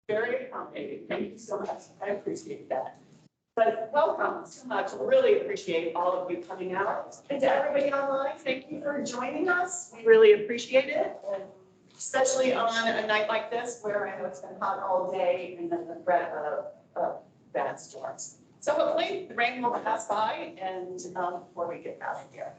Very accommodating. Thank you so much. I appreciate that. But welcome so much. We really appreciate all of you coming out. And to everybody online, thank you for joining us. We really appreciate it. And especially on a night like this where I know it's been hot all day and then the threat of bad storms. So hopefully the rain will pass by and before we get out of here.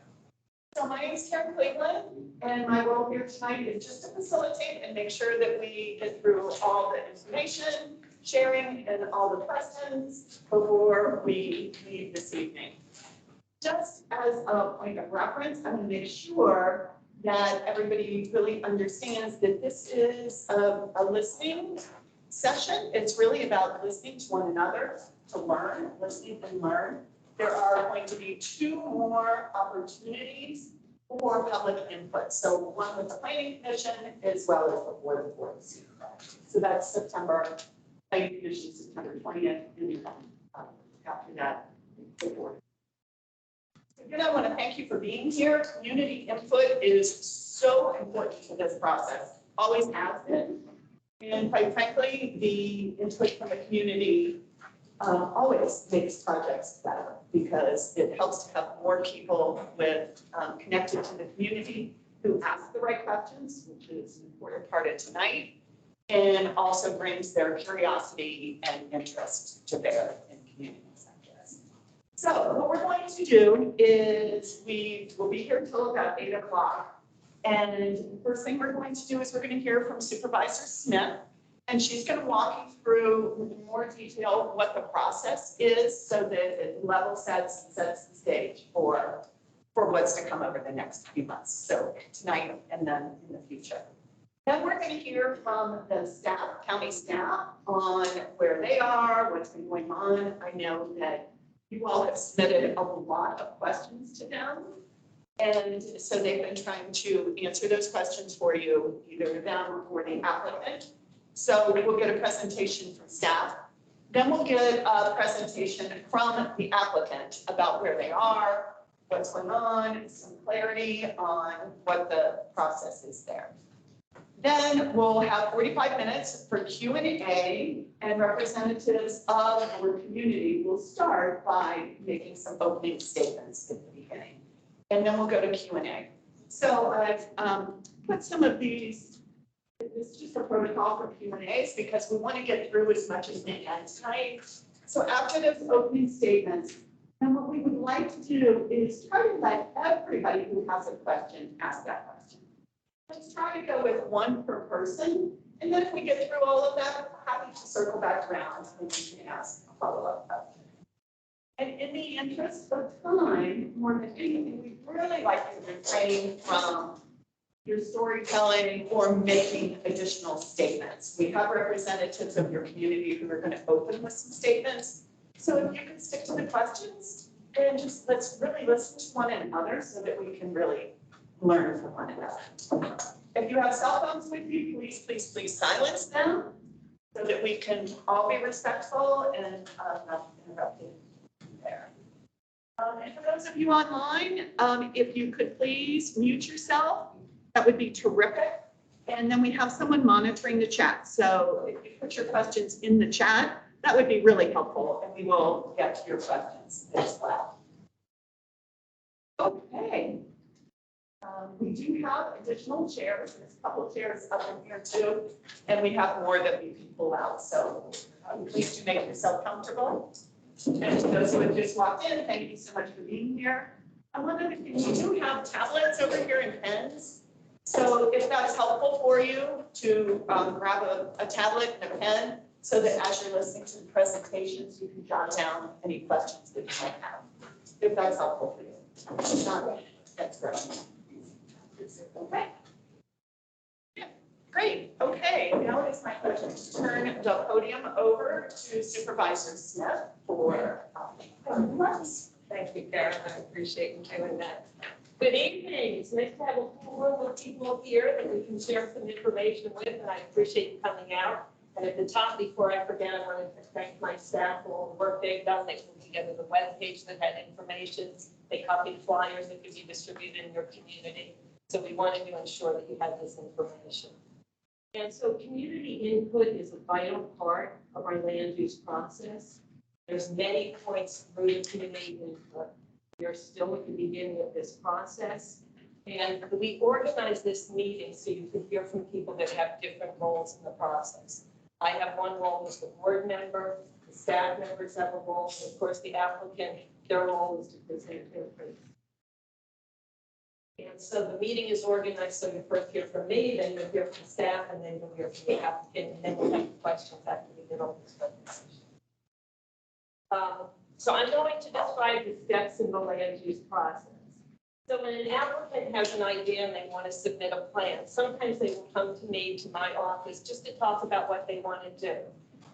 So my name is Karen Cleveland, and my role here tonight is just to facilitate and make sure that we get through all the information, sharing, and all the questions before we leave this evening. Just as a point of reference, I want to make sure that everybody really understands that this is a listening session. It's really about listening to one another, to learn, listening and learn. There are going to be 2 more opportunities for public input. So one with the Planning Commission as well as before the Board of Supervisors. So that's September, Planning Commission, September 20th, and after that, the board. Again, I want to thank you for being here. Community input is so important to this process, always has been. And quite frankly, the input from the community always makes projects better because it helps to have more people with connected to the community who ask the right questions, which is an important part of tonight, and also brings their curiosity and interest to bear in communities like this. So what we're going to do is we will be here until about 8 o'clock. And the first thing we're going to do is we're going to hear from Supervisor Smith. And she's going to walk you through in more detail what the process is so that it level sets the stage for what's to come over the next few months. So tonight and then in the future. Then we're going to hear from the staff, county staff, on where they are, what's been going on. I know that you all have submitted a lot of questions to them. And so they've been trying to answer those questions for you, either them or the applicant. So we'll get a presentation from staff. Then we'll get a presentation from the applicant about where they are, what's going on, some clarity on what the process is there. Then we'll have 45 minutes for Q&A, and representatives of our community will start by making some opening statements at the beginning. And then we'll go to Q&A. So I've put some of these. This is just a protocol for Q&As because we want to get through as much as we can tonight. So after those opening statements, then what we would like to do is try to let everybody who has a question ask that question. Let's try to go with 1 per person. And then if we get through all of that, we're happy to circle back around and we can ask a follow-up question. And in the interest of time, more than anything, we'd really like to refrain from your storytelling or making additional statements. We have representatives of your community who are going to open with some statements. So if you can stick to the questions and just let's really listen to one another so that we can really learn from one another. If you have cell phones with you, please silence them so that we can all be respectful and not interrupted there. And for those of you online, if you could please mute yourself, that would be terrific. And then we have someone monitoring the chat. So if you put your questions in the chat, that would be really helpful. And we will get to your questions as well. Okay. We do have additional chairs. There's a couple of chairs up in here too. And we have more that we can pull out. So please do make yourself comfortable. And to those who have just walked in, thank you so much for being here. One other thing, we do have tablets over here and pens. So if that's helpful for you to grab a tablet and a pen so that as you're listening to the presentations, you can jot down any questions that you might have, if that's helpful for you. If not, that's great. Okay. Yeah, great. Okay, now it is my pleasure to turn the podium over to Supervisor Smith for remarks. Thank you, Karen. I appreciate you doing that. Good evening. It's nice to have a full room of people here that we can share some information with, and I appreciate you coming out. And at the top, before I forget, I want to thank my staff for all the work they've done. They put together the web page that had information. They copied flyers that could be distributed in your community. So we wanted to ensure that you had this information. And so community input is a vital part of our land use process. There's many points through the community input. We are still at the beginning of this process. And we organized this meeting so you could hear from people that have different roles in the process. I have one role as the board member, the staff members have a role, and of course the applicant, their role is to present their case. And so the meeting is organized so you first hear from me, then you'll hear from staff, and then you'll hear from the applicant, and then we'll have questions after we get over this presentation. So I'm going to describe the steps in the land use process. So when an applicant has an idea and they want to submit a plan, sometimes they will come to me, to my office, just to talk about what they want to do.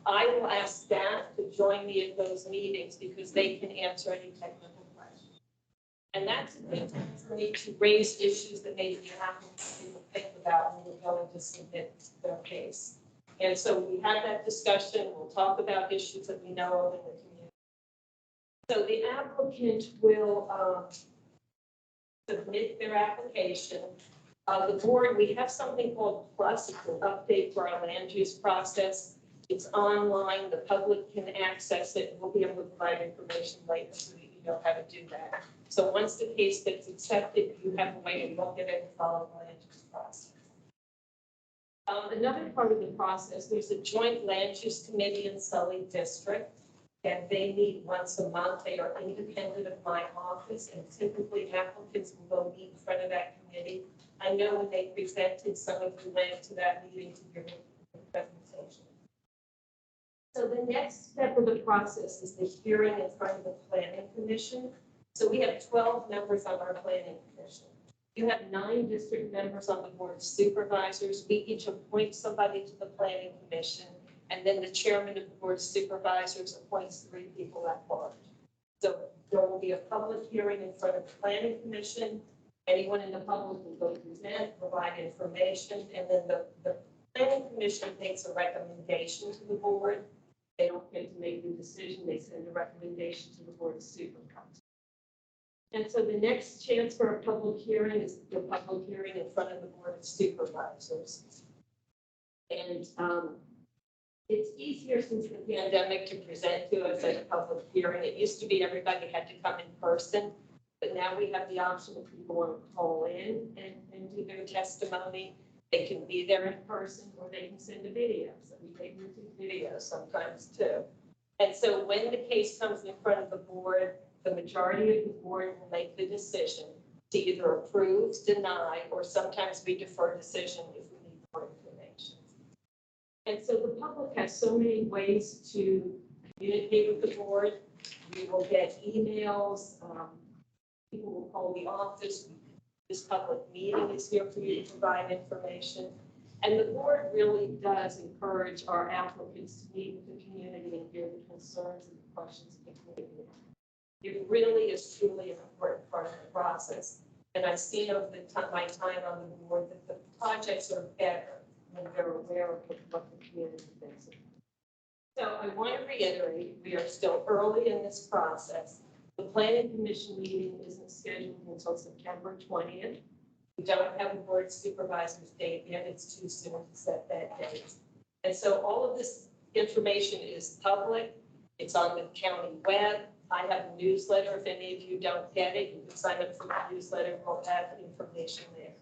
I will ask staff to join me at those meetings because they can answer any technical questions. And that's a good time for me to raise issues that maybe the applicant didn't think about when we're going to submit their case. And so we have that discussion. We'll talk about issues that we know of in the community. So the applicant will submit their application. The board, we have something called Plus, it's an update for our land use process. It's online, the public can access it. We'll be able to provide information later so that you know how to do that. So once the case gets accepted, you have a way to look at it and follow the land use process. Another part of the process, there's a joint land use committee in Sully District. And they meet once a month. They are independent of my office, and typically applicants will go meet in front of that committee. I know when they presented, some of you went to that meeting to hear the presentation. So the next step of the process is the hearing in front of the planning commission. So we have 12 members on our planning commission. You have 9 district members on the board of supervisors. We each appoint somebody to the planning commission. And then the chairman of the board of supervisors appoints 3 people at large. So there will be a public hearing in front of the planning commission. Anyone in the public will go present, provide information, and then the planning commission makes a recommendation to the board. They don't get to make the decision. They send a recommendation to the board of supervisors. And so the next chance for a public hearing is the public hearing in front of the board of supervisors. And it's easier since the pandemic to present to us at a public hearing. It used to be everybody had to come in person, but now we have the option if people want to call in and do their testimony. They can be there in person or they can send a video. So we take YouTube videos sometimes too. And so when the case comes in front of the board, the majority of the board will make the decision to either approve, deny, or sometimes we defer decision if we need more information. And so the public has so many ways to communicate with the board. We will get emails, people will call the office. This public meeting is here for you to provide information. And the board really does encourage our applicants to meet with the community and hear the concerns and the questions of the community. It really is truly an important part of the process. And I've seen over my time on the board that the projects are better when they're aware of what the community thinks. So I want to reiterate, we are still early in this process. The planning commission meeting isn't scheduled until September 20th. We don't have a board supervisor's date yet. It's too soon to set that date. And so all of this information is public. It's on the county web. I have a newsletter. If any of you don't get it, you can sign up for the newsletter. We'll have information there.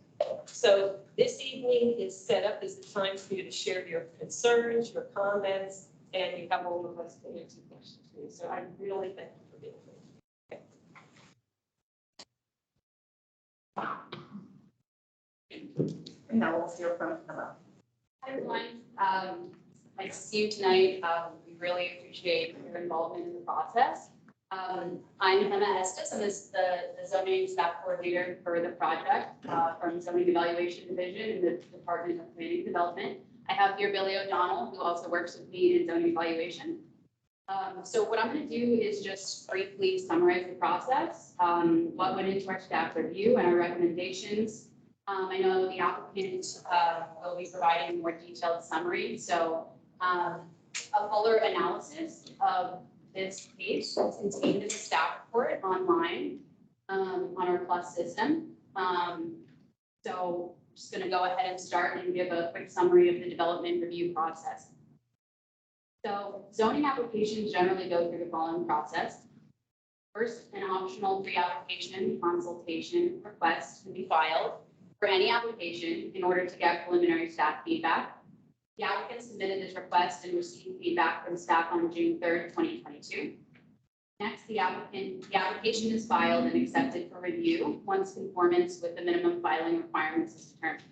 So this evening is set up as a time for you to share your concerns, your comments, and you have all of us to answer questions for you. So I really thank you for being here. And now we'll hear from Emma. Hi, everyone. Nice to see you tonight. We really appreciate your involvement in the process. I'm Emma Estes. I'm the zoning staff coordinator for the project from Zoning Evaluation Division in the Department of Planning Development. I have here Billy O'Donnell, who also works with me in zoning evaluation. So what I'm going to do is just briefly summarize the process, what went into our staff review and our recommendations. I know the applicant will be providing a more detailed summary. So a fuller analysis of this case is contained in the staff report online on our Plus system. So just going to go ahead and start and give a quick summary of the development review process. So zoning applications generally go through the following process. First, an optional pre-application consultation request can be filed for any application in order to get preliminary staff feedback. The applicant submitted this request and received feedback from staff on June 3rd, 2022. Next, the application is filed and accepted for review once conformance with the minimum filing requirements is determined.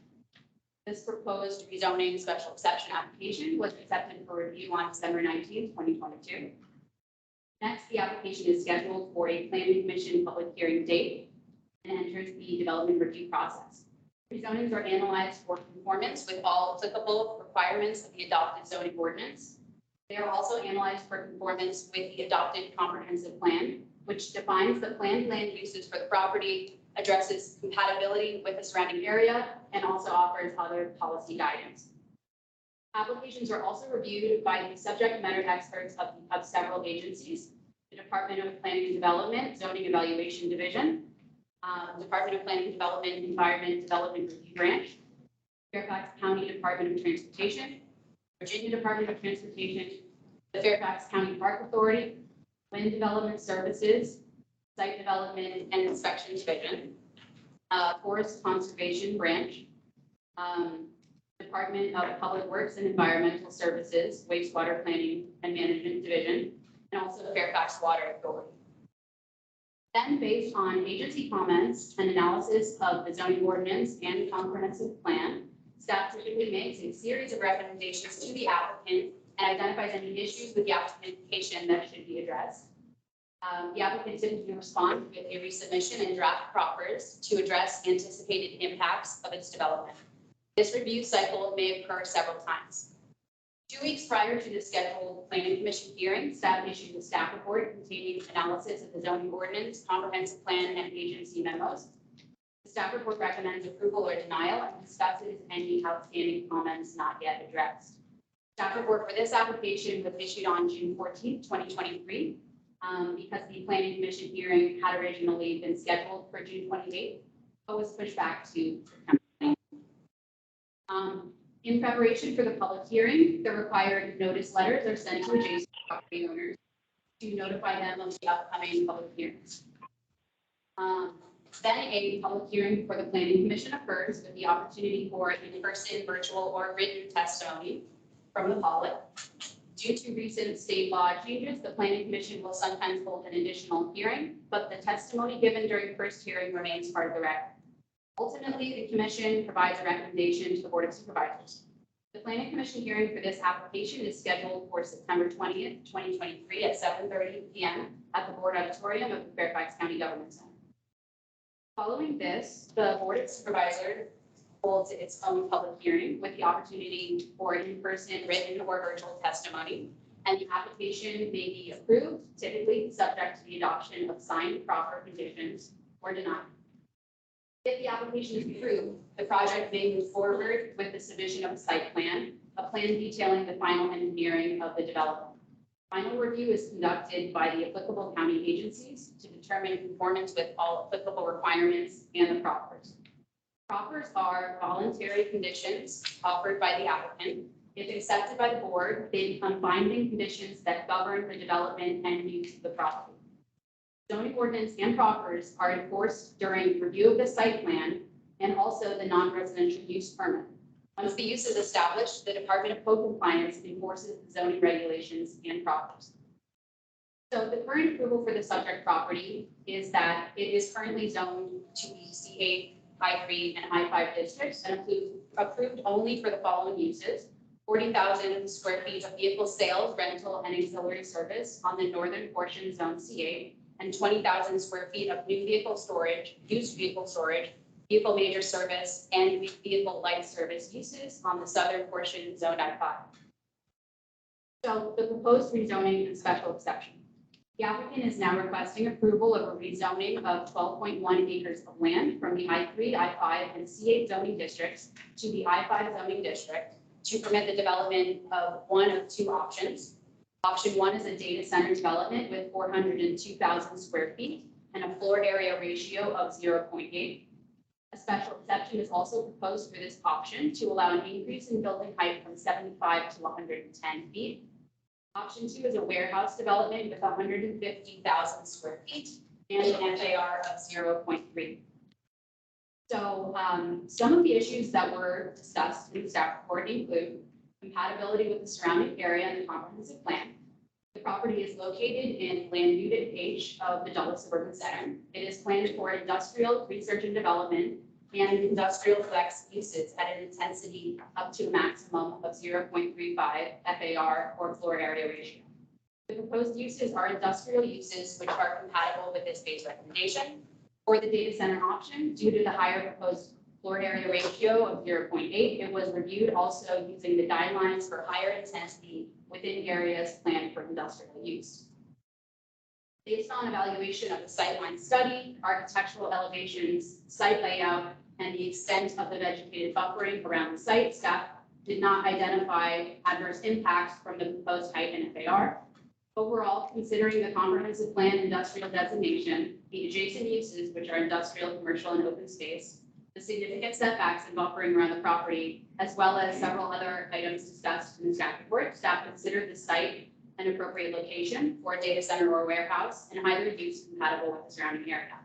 This proposed rezoning special exception application was accepted for review on December 19th, 2022. Next, the application is scheduled for a planning commission public hearing date and enters the development review process. Rezonings are analyzed for conformance with all applicable requirements of the adopted zoning ordinance. They are also analyzed for conformance with the adopted comprehensive plan, which defines the planned land uses for the property, addresses compatibility with the surrounding area, and also offers other policy guidance. Applications are also reviewed by the subject matter experts of several agencies: the Department of Planning and Development, Zoning Evaluation Division, Department of Planning and Development, Environment Development Review Branch, Fairfax County Department of Transportation, Virginia Department of Transportation, the Fairfax County Park Authority, Wind Development Services, Site Development and Inspection Division, Forest Conservation Branch, Department of Public Works and Environmental Services, Wastewater Planning and Management Division, and also the Fairfax Water Authority. Then, based on agency comments and analysis of the zoning ordinance and comprehensive plan, staff typically makes a series of recommendations to the applicant and identifies any issues with the application that should be addressed. The applicant typically responds with a resubmission and draft proffers to address anticipated impacts of its development. This review cycle may occur several times. 2 weeks prior to the scheduled planning commission hearing, staff issued a staff report containing analysis of the zoning ordinance, comprehensive plan, and agency memos. The staff report recommends approval or denial and discusses any outstanding comments not yet addressed. Staff report for this application was issued on June 14th, 2023, because the planning commission hearing had originally been scheduled for June 28th, but was pushed back to September. In preparation for the public hearing, the required notice letters are sent to adjacent property owners to notify them of the upcoming public hearings. Then a public hearing for the planning commission occurs with the opportunity for in-person, virtual, or written testimony from the public. Due to recent state law changes, the planning commission will sometimes hold an additional hearing, but the testimony given during the first hearing remains part of the record. Ultimately, the commission provides a recommendation to the Board of Supervisors. The planning commission hearing for this application is scheduled for September 20th, 2023 at 7:30 p.m. at the Board Auditorium of the Fairfax County Government Center. Following this, the Board of Supervisors holds its own public hearing with the opportunity for in-person, written, or virtual testimony, and the application may be approved, typically subject to the adoption of signed proper conditions, or denied. If the application is approved, the project may move forward with the submission of a site plan, a plan detailing the final engineering of the development. Final review is conducted by the applicable county agencies to determine conformance with all applicable requirements and the proffers. Proffers are voluntary conditions offered by the applicant. If accepted by the board, they become binding conditions that govern the development and use of the property. Zoning ordinance and proffers are enforced during review of the site plan and also the non-residential use permit. Once the use is established, the Department of Code Compliance enforces the zoning regulations and proffers. So the current approval for the subject property is that it is currently zoned to the C8, I3, and I5 districts and approved only for the following uses: 40,000 square feet of vehicle sales, rental, and auxiliary service on the northern portion zone C8, and 20,000 square feet of new vehicle storage, used vehicle storage, vehicle major service, and vehicle light service uses on the southern portion zone I5. So the proposed rezoning and special exception. The applicant is now requesting approval of a rezoning of 12.1 acres of land from the I3, I5, and C8 zoning districts to the I5 zoning district to permit the development of one of two options. Option one is a data center development with 402,000 square feet and a floor area ratio of 0.8. A special exception is also proposed for this option to allow an increase in building height from 75 to 110 feet. Option 2 is a warehouse development with 150,000 square feet and an FAR of 0.3. So some of the issues that were discussed in the staff report include compatibility with the surrounding area and the comprehensive plan. The property is located in Land Unit H of the Dulles Suburban Center. It is planned for industrial research and development and industrial flex uses at an intensity up to a maximum of 0.35 FAR or floor area ratio. The proposed uses are industrial uses which are compatible with this base recommendation. For the data center option, due to the higher proposed floor area ratio of 0.8, it was reviewed also using the guidelines for higher intensity within areas planned for industrial use. Based on evaluation of the sightline study, architectural elevations, site layout, and the extent of the vegetative buffering around the site, staff did not identify adverse impacts from the proposed height and FAR. Overall, considering the comprehensive plan industrial designation, the adjacent uses, which are industrial, commercial, and open space, the significant setbacks and buffering around the property, as well as several other items discussed in the staff report, staff considered the site an appropriate location for a data center or warehouse and either use compatible with the surrounding area.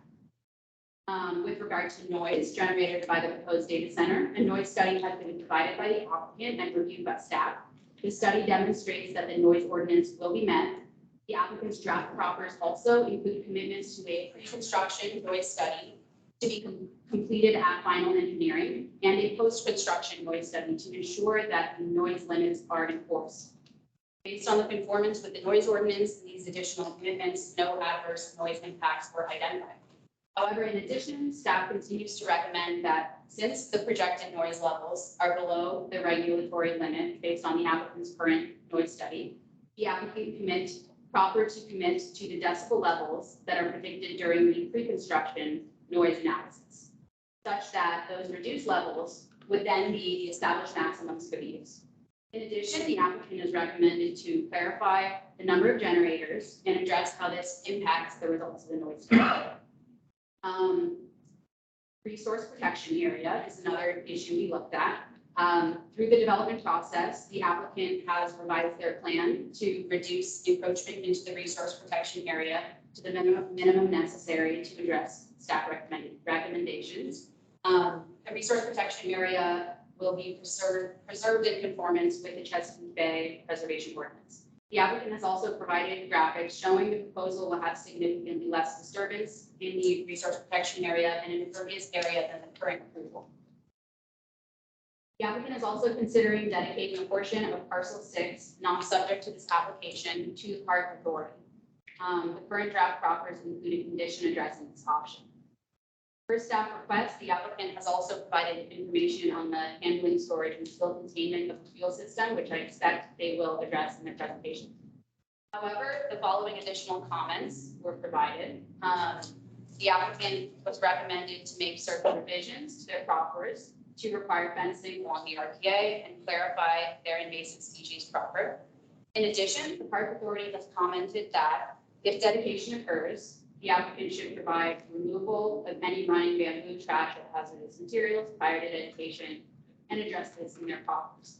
With regard to noise generated by the proposed data center, a noise study has been provided by the applicant and reviewed by staff. The study demonstrates that the noise ordinance will be met. The applicant's draft proffers also include commitments to a pre-construction noise study to be completed at final engineering and a post-construction noise study to ensure that the noise limits are enforced. Based on the conformance with the noise ordinance and these additional commitments, no adverse noise impacts were identified. However, in addition, staff continues to recommend that since the projected noise levels are below the regulatory limit based on the applicant's current noise study, the applicant commit to the decibel levels that are predicted during the pre-construction noise analysis, such that those reduced levels would then be the established maximums for the use. In addition, the applicant is recommended to clarify the number of generators and address how this impacts the results of the noise study. Resource protection area is another issue we looked at. Through the development process, the applicant has revised their plan to reduce encroachment into the resource protection area to the minimum necessary to address staff recommendations. The resource protection area will be preserved in conformance with the Chesapeake Bay Preservation Ordinance. The applicant has also provided graphics showing the proposal will have significantly less disturbance in the resource protection area and an impervious area than the current approval. The applicant is also considering dedicating a portion of parcel 6, not subject to this application, to the park authority. The current draft proffers include a condition addressing this option. Per staff request, the applicant has also provided information on the handling, storage, and spill containment of the fuel system, which I expect they will address in their presentation. However, the following additional comments were provided. The applicant was recommended to make certain revisions to their proffers to require fencing along the RPA and clarify their invasive species proffer. In addition, the park authority has commented that if dedication occurs, the applicant should provide removal of any running bamboo, trash, or hazardous materials prior to dedication and address this in their proffers.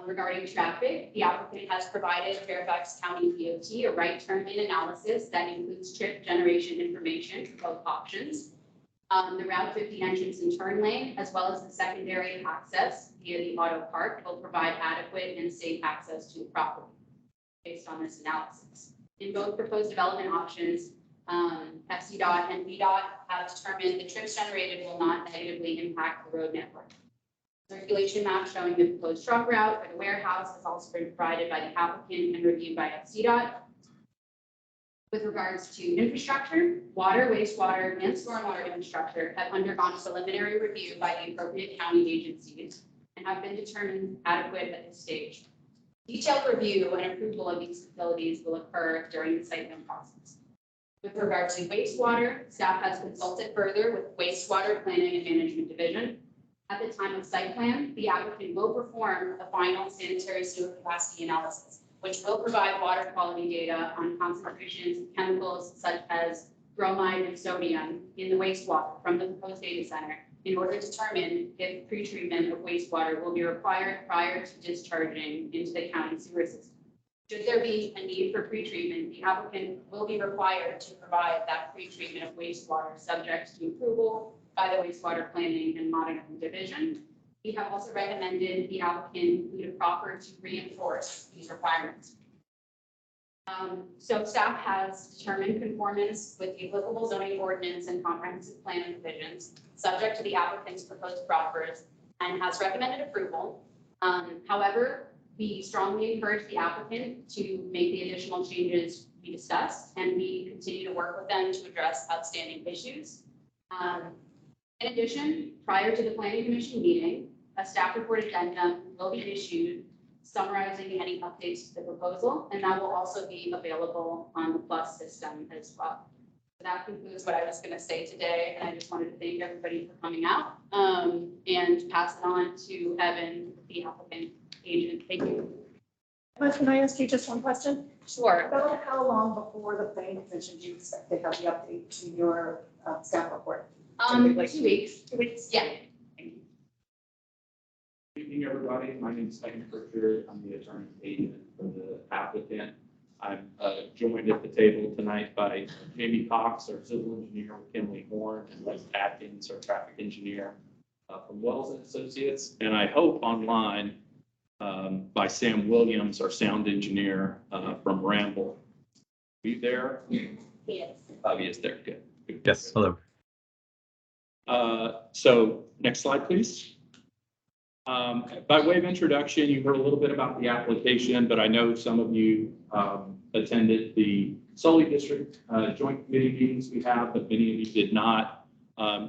Regarding traffic, the applicant has provided Fairfax County DOT a right turn lane analysis that includes trip generation information for both options. The Route 50 entrance and turn lane, as well as the secondary access via the auto park, will provide adequate and safe access to the property based on this analysis. In both proposed development options, FCDOT and VDOT have determined the trips generated will not negatively impact the road network. Circulation map showing the proposed truck route for the warehouse has also been provided by the applicant and reviewed by FCDOT. With regards to infrastructure, water, wastewater, and stormwater infrastructure have undergone preliminary review by the appropriate county agencies and have been determined adequate at this stage. Detailed review and approval of these facilities will occur during the site plan process. With regard to wastewater, staff has consulted further with wastewater planning and management division. At the time of site plan, the applicant will perform a final sanitary sewer capacity analysis, which will provide water quality data on concentrations of chemicals such as bromide and sodium in the wastewater from the proposed data center in order to determine if pretreatment of wastewater will be required prior to discharging into the county sewer system. Should there be a need for pretreatment, the applicant will be required to provide that pretreatment of wastewater subject to approval by the wastewater planning and monitoring division. We have also recommended the applicant include a proffer to reinforce these requirements. So staff has determined conformance with the applicable zoning ordinance and comprehensive plan provisions, subject to the applicant's proposed proffers, and has recommended approval. However, we strongly encourage the applicant to make the additional changes we discussed, and we continue to work with them to address outstanding issues. In addition, prior to the planning commission meeting, a staff report addendum will be issued summarizing any updates to the proposal, and that will also be available on the Plus system as well. So that concludes what I was going to say today, and I just wanted to thank everybody for coming out and pass it on to Evan, the applicant agent. Thank you. But can I ask you just one question? Sure. About how long before the planning commission do you expect to have the update to your staff report? 2 weeks. 2 weeks? Yeah. Good evening, everybody. My name is Evan Pritchard. I'm the attorney agent for the applicant. I'm joined at the table tonight by Jamie Cox, our civil engineer with Kinley Horn, and Les Atkins, our traffic engineer from Wells and Associates. And I hope online by Sam Williams, our sound engineer from Ramble. Are you there? Yes. Oh, he is there. Good. Good. Yes, hello. So next slide, please. By way of introduction, you heard a little bit about the application, but I know some of you attended the Sully District Joint Committee meetings we have, but many of you did not.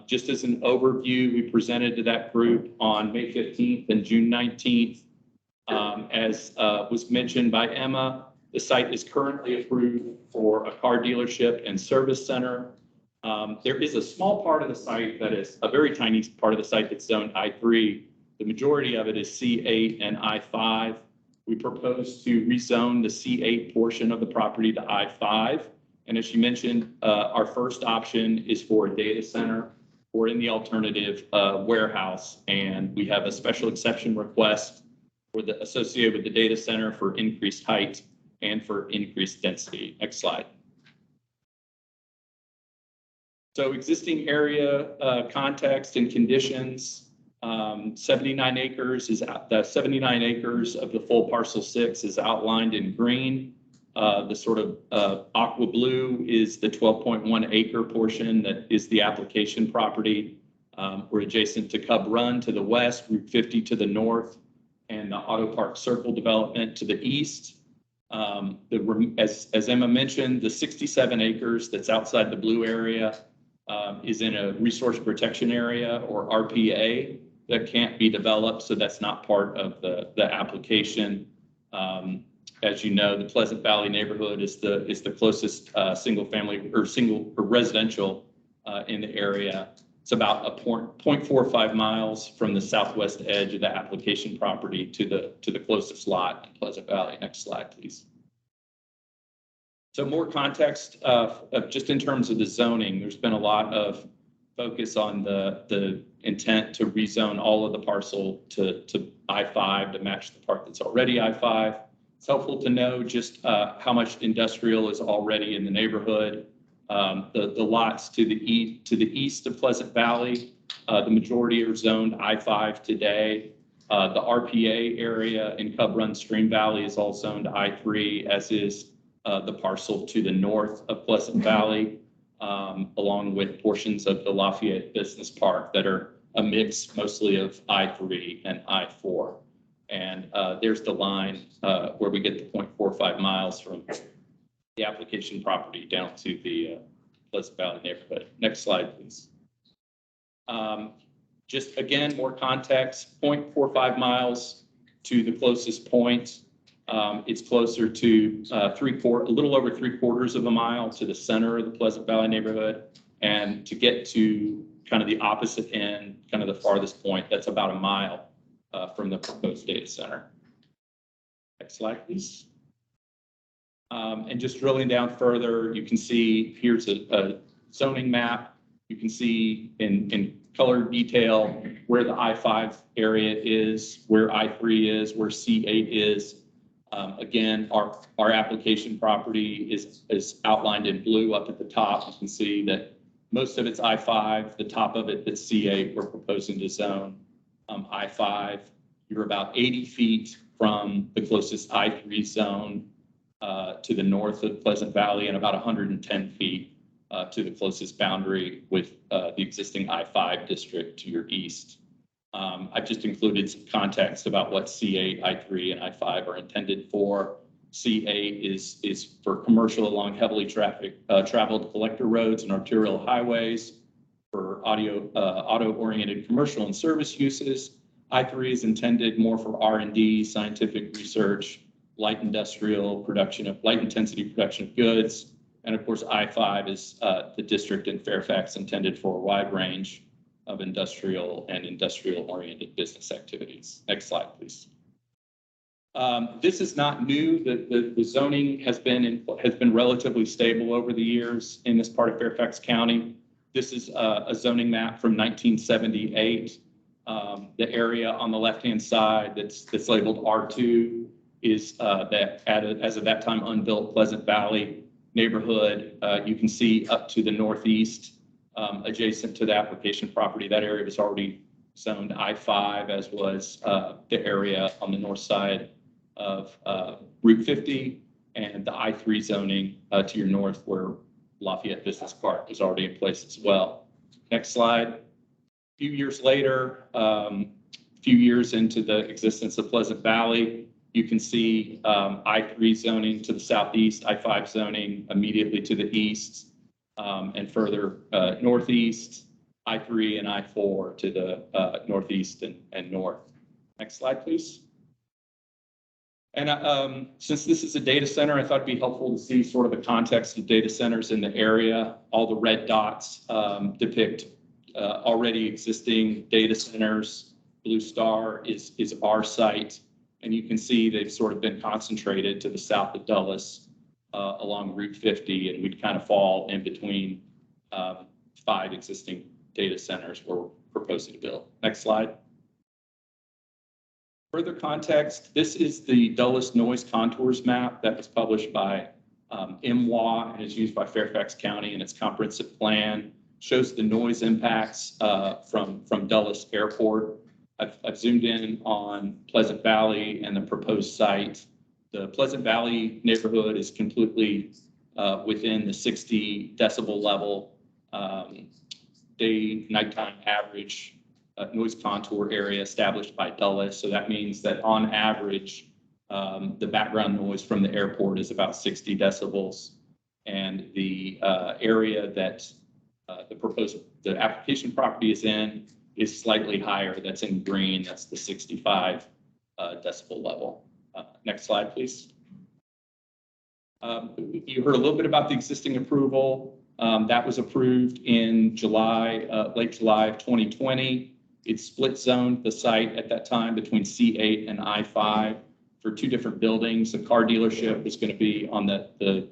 Just as an overview, we presented to that group on May 15th and June 19th. As was mentioned by Emma, the site is currently approved for a car dealership and service center. There is a small part of the site that is a very tiny part of the site that's zoned I3. The majority of it is C8 and I5. We propose to rezone the C8 portion of the property to I5. And as you mentioned, our first option is for a data center or in the alternative warehouse. And we have a special exception request for the associated with the data center for increased height and for increased density. Next slide. So existing area context and conditions. 79 acres is the 79 acres of the full parcel 6 is outlined in green. The sort of aqua blue is the 12.1 acre portion that is the application property. We're adjacent to Cub Run to the west, Route 50 to the north, and the Auto Park Circle development to the east. As Emma mentioned, the 67 acres that's outside the blue area is in a resource protection area or RPA that can't be developed, so that's not part of the application. As you know, the Pleasant Valley neighborhood is the closest single family or residential in the area. It's about a 0.45 miles from the southwest edge of the application property to the closest lot in Pleasant Valley. Next slide, please. So more context just in terms of the zoning. There's been a lot of focus on the intent to rezone all of the parcel to I-5 to match the part that's already I-5. It's helpful to know just how much industrial is already in the neighborhood. The lots to the east of Pleasant Valley, the majority are zoned I-5 today. The RPA area in Cub Run Stream Valley is all zoned I-3, as is the parcel to the north of Pleasant Valley, along with portions of the Lafayette Business Park that are a mix mostly of I-3 and I-4. And there's the line where we get the 0.45 miles from the application property down to the Pleasant Valley neighborhood. Next slide, please. Just again, more context, 0.45 miles to the closest point. It's closer to a little over 3/4 of a mile to the center of the Pleasant Valley neighborhood. And to get to kind of the opposite end, kind of the farthest point, that's about a mile from the proposed data center. Next slide, please. And just drilling down further, you can see here's a zoning map. You can see in color detail where the I-5 area is, where I-3 is, where C8 is. Again, our application property is outlined in blue up at the top. You can see that most of it's I-5, the top of it that's C8, we're proposing to zone I-5. You're about 80 feet from the closest I-3 zone to the north of Pleasant Valley and about 110 feet to the closest boundary with the existing I-5 district to your east. I've just included some context about what C8, I-3, and I-5 are intended for. C8 is for commercial along heavily traveled collector roads and arterial highways for auto-oriented commercial and service uses. I-3 is intended more for R&D, scientific research, light industrial production of light intensity production of goods. And of course, I-5 is the district in Fairfax intended for a wide range of industrial and industrial-oriented business activities. Next slide, please. This is not new. The zoning has been relatively stable over the years in this part of Fairfax County. This is a zoning map from 1978. The area on the left-hand side that's labeled R2 is as of that time unbuilt Pleasant Valley neighborhood. You can see up to the northeast, adjacent to the application property. That area was already zoned I-5, as was the area on the north side of Route 50 and the I-3 zoning to your north, where Lafayette Business Park was already in place as well. Next slide. A few years later, few years into the existence of Pleasant Valley, you can see I-3 zoning to the southeast, I-5 zoning immediately to the east, and further northeast, I-3 and I-4 to the northeast and north. Next slide, please. And since this is a data center, I thought it'd be helpful to see sort of the context of data centers in the area. All the red dots depict already existing data centers. Blue star is our site. And you can see they've sort of been concentrated to the south of Dulles along Route 50, and we'd kind of fall in between 5 existing data centers we're proposing to build. Next slide. Further context, this is the Dulles Noise Contours map that was published by MWA and is used by Fairfax County in its comprehensive plan. Shows the noise impacts from Dulles Airport. I've zoomed in on Pleasant Valley and the proposed site. The Pleasant Valley neighborhood is completely within the 60 decibel level day nighttime average noise contour area established by Dulles. So that means that on average, the background noise from the airport is about 60 decibels. And the area that the application property is in is slightly higher. That's in green. That's the 65 decibel level. Next slide, please. You heard a little bit about the existing approval. That was approved in July, late July of 2020. It split zoned the site at that time between C8 and I-5 for 2 different buildings. The car dealership was going to be on the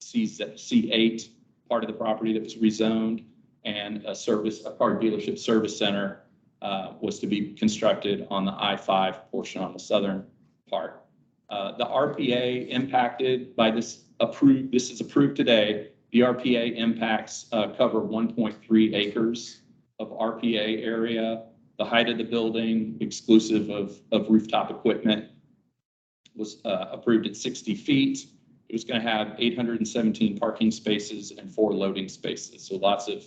C8 part of the property that was rezoned, and a car dealership service center was to be constructed on the I-5 portion on the southern part. The RPA impacted by this is approved today. The RPA impacts cover 1.3 acres of RPA area. The height of the building, exclusive of rooftop equipment, was approved at 60 feet. It was going to have 817 parking spaces and 4 loading spaces. So lots of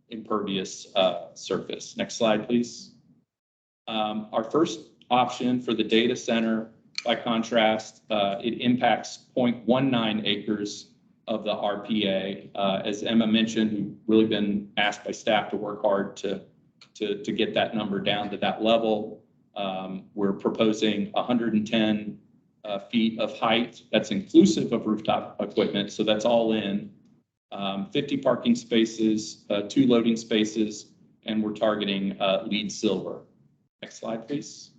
impervious surface. Next slide, please. Our first option for the data center, by contrast, it impacts 0.19 acres of the RPA. As Emma mentioned, we've really been asked by staff to work hard to get that number down to that level. We're proposing 110 feet of height. That's inclusive of rooftop equipment, so that's all in. 50 parking spaces, 2 loading spaces, and we're targeting LEED silver. Next slide, please.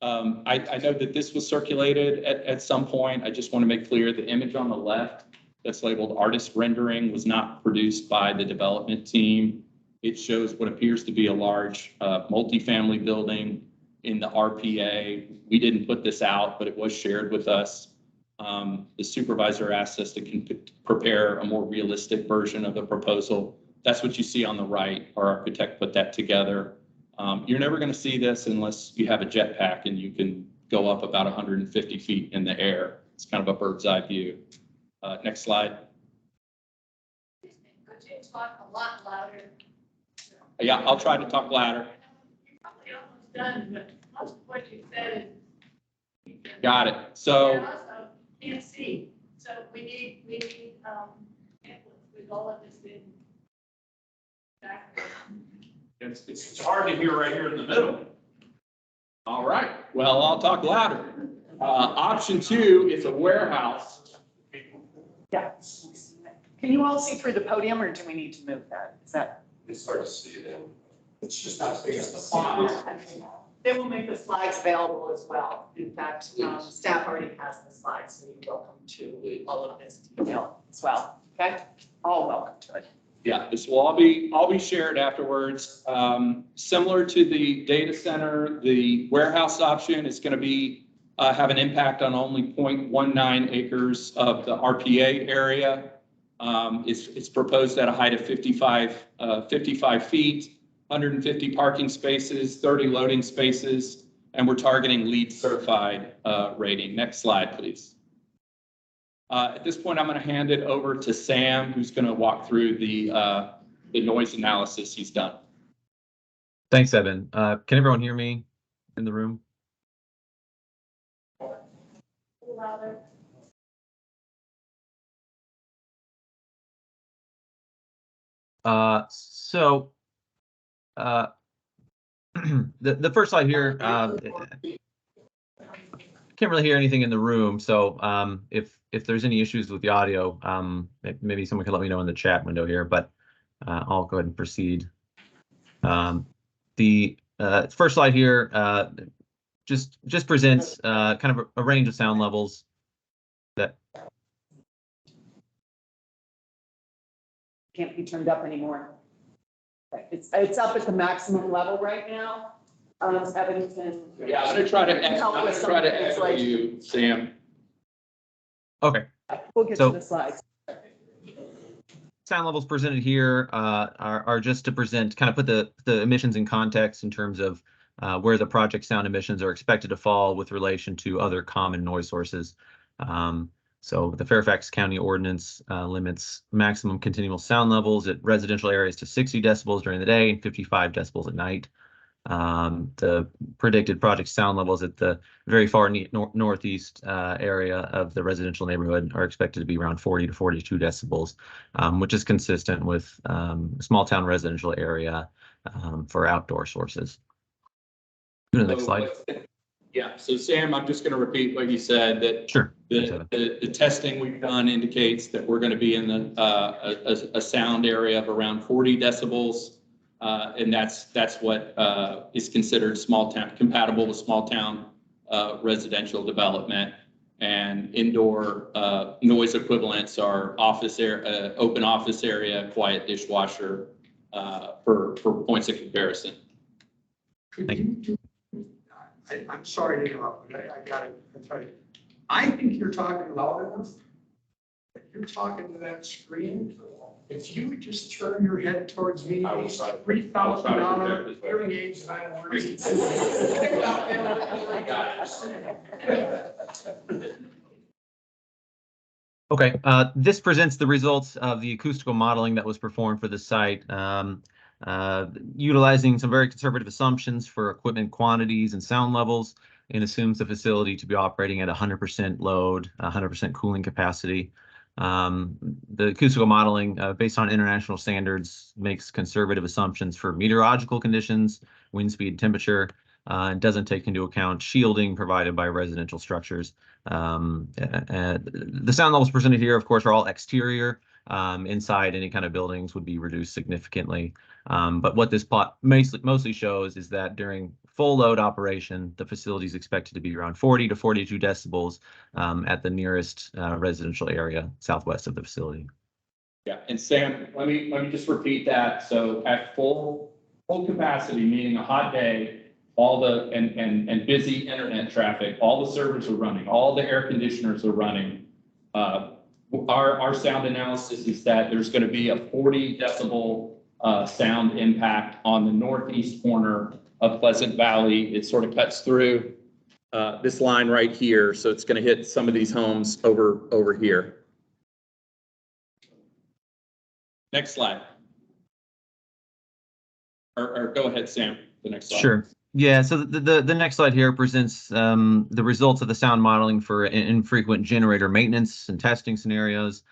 I know that this was circulated at some point. I just want to make clear the image on the left that's labeled artist rendering was not produced by the development team. It shows what appears to be a large multifamily building in the RPA. We didn't put this out, but it was shared with us. The supervisor asked us to prepare a more realistic version of the proposal. That's what you see on the right. Our architect put that together. You're never going to see this unless you have a jetpack and you can go up about 150 feet in the air. It's kind of a bird's eye view. Next slide. Could you talk a lot louder? Yeah, I'll try to talk louder. You're probably almost done, but most of what you said is. Got it. So. And also, can't see, so we need, with all of this in background. It's hard to hear right here in the middle. All right, well, I'll talk louder. Option 2 is a warehouse. Yeah. Can you all see through the podium or do we need to move that? Is that? It's hard to see it. It's just not as big as the font. They will make the slides available as well. In fact, staff already has the slides, so you're welcome to all of this detail as well. Okay, all welcome to it. Yeah, this will all be shared afterwards. Similar to the data center, the warehouse option is going to be have an impact on only 0.19 acres of the RPA area. It's proposed at a height of 55 feet, 150 parking spaces, 30 loading spaces, and we're targeting LEED certified rating. Next slide, please. At this point, I'm going to hand it over to Sam, who's going to walk through the noise analysis he's done. Thanks, Evan. Can everyone hear me in the room? Louder. The first slide here, can't really hear anything in the room. So if there's any issues with the audio, maybe someone can let me know in the chat window here, but I'll go ahead and proceed. The first slide here just presents kind of a range of sound levels that Can't be turned up anymore. Okay, it's up at the maximum level right now. Evanston. Yeah, I'm going to try to echo you, Sam. okay. We'll get So- to the slides. Sound levels presented here are just to present, kind of put the emissions in context in terms of where the project sound emissions are expected to fall with relation to other common noise sources. So the Fairfax County ordinance limits maximum continual sound levels at residential areas to 60 decibels during the day and 55 decibels at night. The predicted project sound levels at the very far northeast area of the residential neighborhood are expected to be around 40 to 42 decibels, which is consistent with a small town residential area for outdoor sources. Go to the next slide. Yeah, so Sam, I'm just going to repeat what you said, that Sure. the testing we've done indicates that we're going to be in a sound area of around 40 decibels. And that's what is considered small town, compatible with small town residential development. And indoor noise equivalents are office air, open office area, quiet dishwasher for points of comparison. Could you do, I'm sorry to interrupt, but I gotta tell you, I think you're talking loud enough. You're talking to that screen. If you would just turn your head towards me, these $3,000 hearing aids that I'm wearing. Okay, this presents the results of the acoustical modeling that was performed for the site, utilizing some very conservative assumptions for equipment quantities and sound levels, and assumes the facility to be operating at 100% load, 100% cooling capacity. The acoustical modeling, based on international standards, makes conservative assumptions for meteorological conditions, wind speed, temperature, and doesn't take into account shielding provided by residential structures. The sound levels presented here, of course, are all exterior, inside any kind of buildings would be reduced significantly. But what this plot mostly shows is that during full load operation, the facility is expected to be around 40 to 42 decibels at the nearest residential area southwest of the facility. Yeah, and Sam, let me just repeat that. So at full capacity, meaning a hot day, all the and busy internet traffic, all the servers are running, all the air conditioners are running. Our sound analysis is that there's going to be a 40 decibel sound impact on the northeast corner of Pleasant Valley. It sort of cuts through this line right here, so it's going to hit some of these homes over here. Next slide. Or go ahead, Sam, the next slide. Sure. Yeah, so the next slide here presents the results of the sound modeling for infrequent generator maintenance and testing scenarios,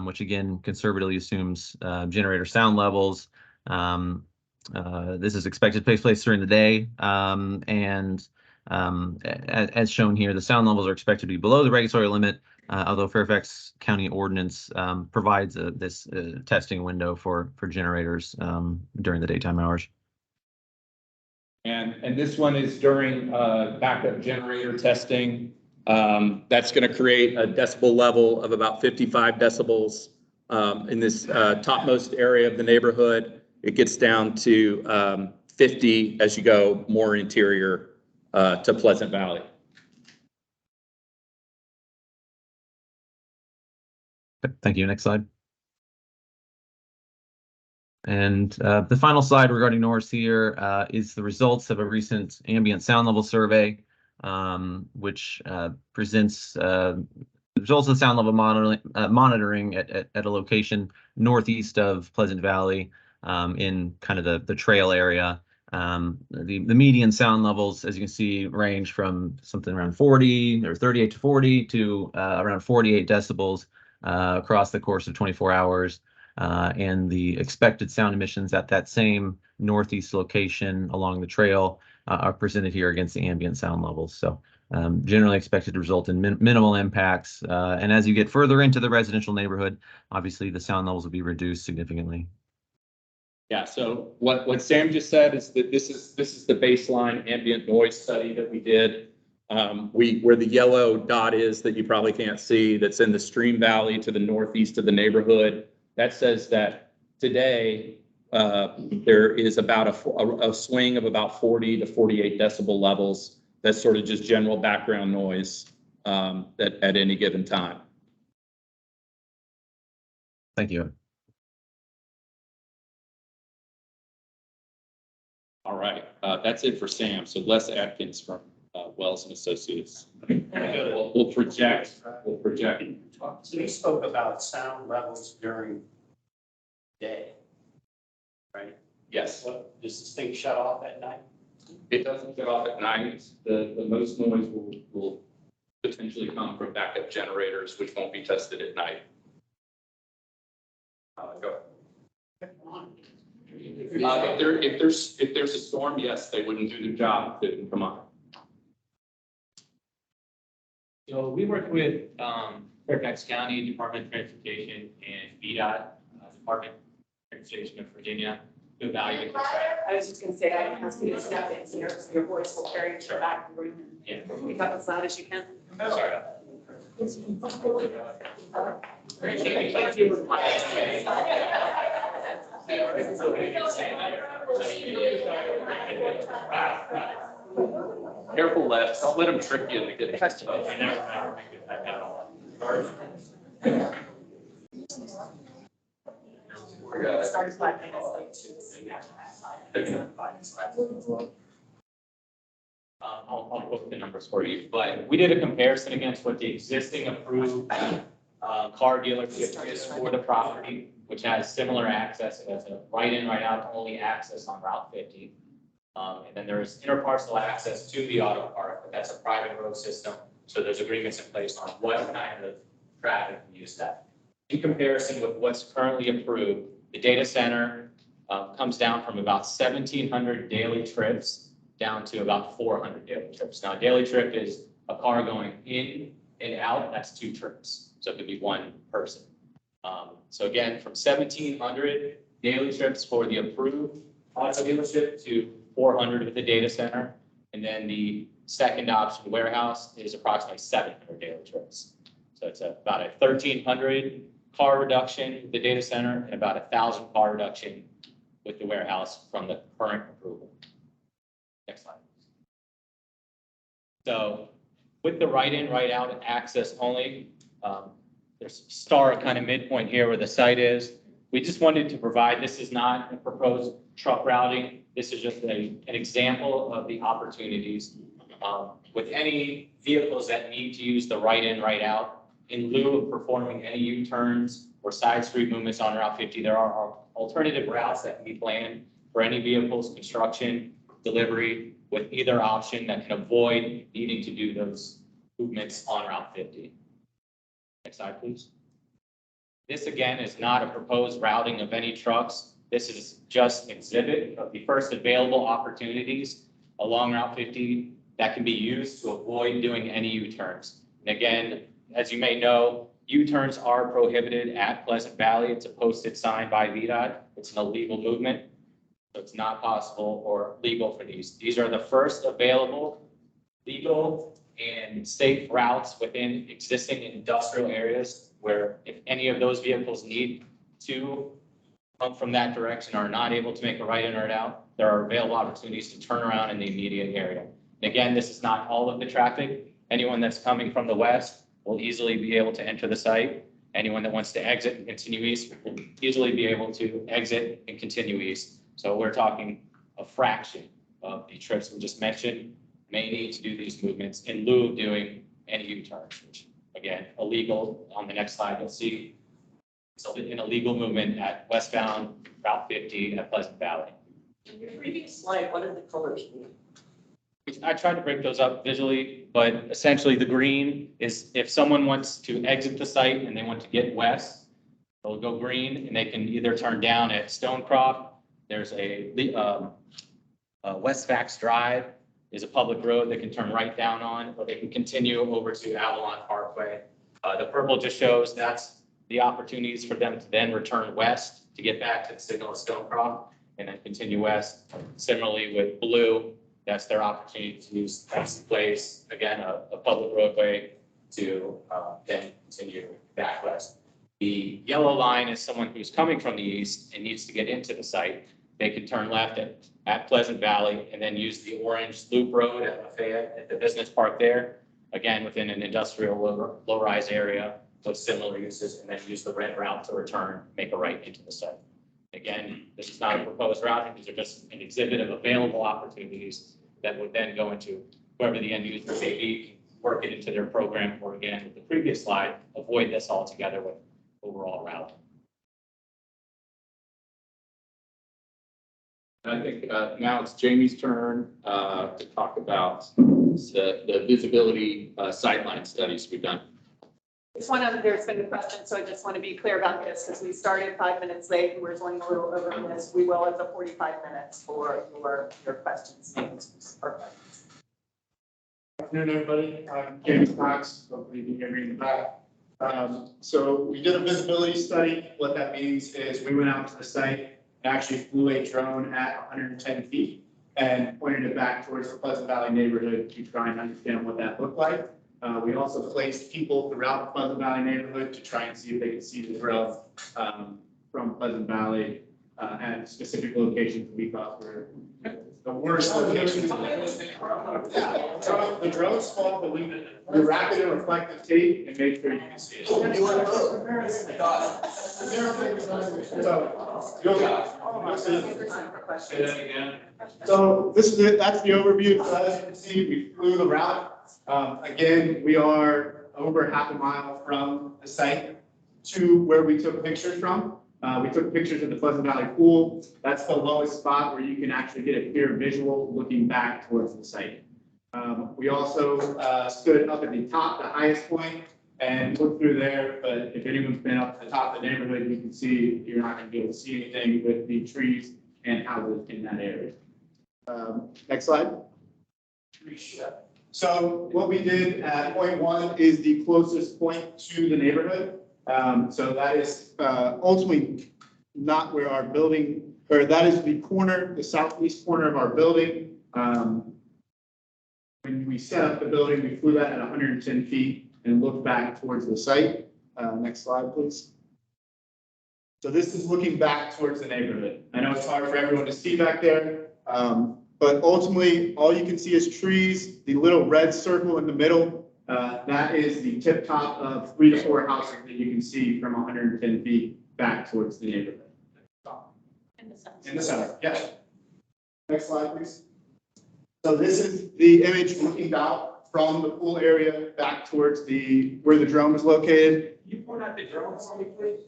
which again conservatively assumes generator sound levels. This is expected to take place during the day, and as shown here, the sound levels are expected to be below the regulatory limit, although Fairfax County ordinance provides this testing window for generators during the daytime hours. And this one is during backup generator testing. That's going to create a decibel level of about 55 decibels in this topmost area of the neighborhood. It gets down to 50 as you go more interior to Pleasant Valley. Thank you. Next slide. And the final slide regarding noise here is the results of a recent ambient sound level survey, which presents the results of the sound level monitoring at a location northeast of Pleasant Valley in kind of the trail area. The median sound levels, as you can see, range from something around 40 or 38 to 40 to around 48 decibels across the course of 24 hours. And the expected sound emissions at that same northeast location along the trail are presented here against the ambient sound levels. So generally expected to result in minimal impacts. And as you get further into the residential neighborhood, obviously the sound levels will be reduced significantly. Yeah, so what Sam just said is that this is the baseline ambient noise study that we did. Where the yellow dot is that you probably can't see, that's in the stream valley to the northeast of the neighborhood. That says that today there is about a swing of about 40 to 48 decibel levels. That's sort of just general background noise at any given time. Thank you. All right, that's it for Sam. So Les Atkins from Wells and Associates. We'll project. So you spoke about sound levels during day, right? Yes. What, does this thing shut off at night? It doesn't shut off at night. The most noise will potentially come from backup generators, which won't be tested at night. Go ahead. If there's a storm, yes, they wouldn't do their job if it didn't come on. So we work with Fairfax County Department of Transportation and VDOT, Department of Transportation of Virginia, to evaluate the traffic. I was just going to say, I asked you to step in here so your voice will carry to the back of the room. Yeah. Speak up as loud as you can. Sorry. Careful, Les. Don't let them trick you into getting that stuff. Starts 5 minutes late. I'll quote the numbers for you, but we did a comparison against what the existing approved car dealership is for the property, which has similar access. It has a right in, right out only access on Route 50. And then there's interparcel access to the auto park, but that's a private road system. So there's agreements in place on what kind of traffic can use that. In comparison with what's currently approved, the data center comes down from about 1,700 daily trips down to about 400 daily trips. Now, a daily trip is a car going in and out. That's 2 trips. So it could be one person. So again, from 1,700 daily trips for the approved auto dealership to 400 with the data center. And then the second option warehouse is approximately 700 daily trips. So it's about a 1,300 car reduction with the data center and about 1,000 car reduction with the warehouse from the current approval. Next slide. So with the write-in, write-out access only, there's a star kind of midpoint here where the site is. We just wanted to provide, this is not a proposed truck routing. This is just an example of the opportunities. With any vehicles that need to use the write-in, write-out, in lieu of performing any U-turns or side street movements on Route 50, there are alternative routes that can be planned for any vehicles, construction, delivery, with either option that can avoid needing to do those movements on Route 50. Next slide, please. This again is not a proposed routing of any trucks. This is just an exhibit of the first available opportunities along Route 50 that can be used to avoid doing any U-turns. And again, as you may know, U-turns are prohibited at Pleasant Valley. It's a posted sign by VDOT. It's an illegal movement. So it's not possible or legal for these. These are the first available legal and safe routes within existing industrial areas where if any of those vehicles need to come from that direction or are not able to make a right in or out, there are available opportunities to turn around in the immediate area. And again, this is not all of the traffic. Anyone that's coming from the west will easily be able to enter the site. Anyone that wants to exit and continue east will easily be able to exit and continue east. So we're talking a fraction of the trips we just mentioned may need to do these movements in lieu of doing any U-turns, which again, illegal. On the next slide, you'll see it's an illegal movement at westbound Route 50 at Pleasant Valley. In your previous slide, what did the colors mean? I tried to break those up visually, but essentially the green is if someone wants to exit the site and they want to get west, they'll go green and they can either turn down at Stonecroft. There's a Westfax Drive is a public road they can turn right down on, or they can continue over to Avalon Parkway. The purple just shows that's the opportunities for them to then return west to get back to the signal of Stonecroft and then continue west. Similarly with blue, that's their opportunity to use Pepsi Place, again, a public roadway to then continue back west. The yellow line is someone who's coming from the east and needs to get into the site. They can turn left at Pleasant Valley and then use the orange loop road at Lafayette at the business park there. Again, within an industrial low-rise area with similar uses, and then use the red route to return, make a right into the site. Again, this is not a proposed routing. These are just an exhibit of available opportunities that would then go into whoever the end user may be, work it into their program, or again, with the previous slide, avoid this altogether with overall routing. I think now it's Jamie's turn to talk about the visibility sightline studies we've done. There's been a question, so I just want to be clear about this, because we started 5 minutes late and we're going a little over this. We will have the 45 minutes for your questions. Perfect. Good afternoon, everybody. I'm James Cox. Hopefully you can hear me in the back. So we did a visibility study. What that means is we went out to the site, actually flew a drone at 110 feet and pointed it back towards the Pleasant Valley neighborhood to try and understand what that looked like. We also placed people throughout the Pleasant Valley neighborhood to try and see if they could see the growth from Pleasant Valley at specific locations we thought were the worst locations. The drone's small, but we wrap it in reflective tape and make sure you can see it. Say that again. So this is it. That's the overview. So as you can see, we flew the route. Again, we are over half a mile from the site to where we took pictures from. We took pictures of the Pleasant Valley Pool. That's the lowest spot where you can actually get a clear visual looking back towards the site. We also stood up at the top, the highest point, and looked through there. But if anyone's been up to the top of the neighborhood, you can see you're not going to be able to see anything with the trees and houses in that area. Next slide. So what we did at point 1 is the closest point to the neighborhood. So that is ultimately not where our building, or that is the corner, the southeast corner of our building. When we set up the building, we flew that at 110 feet and looked back towards the site. Next slide, please. So this is looking back towards the neighborhood. I know it's hard for everyone to see back there, but ultimately, all you can see is trees. The little red circle in the middle, that is the tip top of 3 to 4 houses that you can see from 110 feet back towards the neighborhood. In the center, yes. Next slide, please. So this is the image looking out from the pool area back towards where the drone was located. You point out the drone for me, please?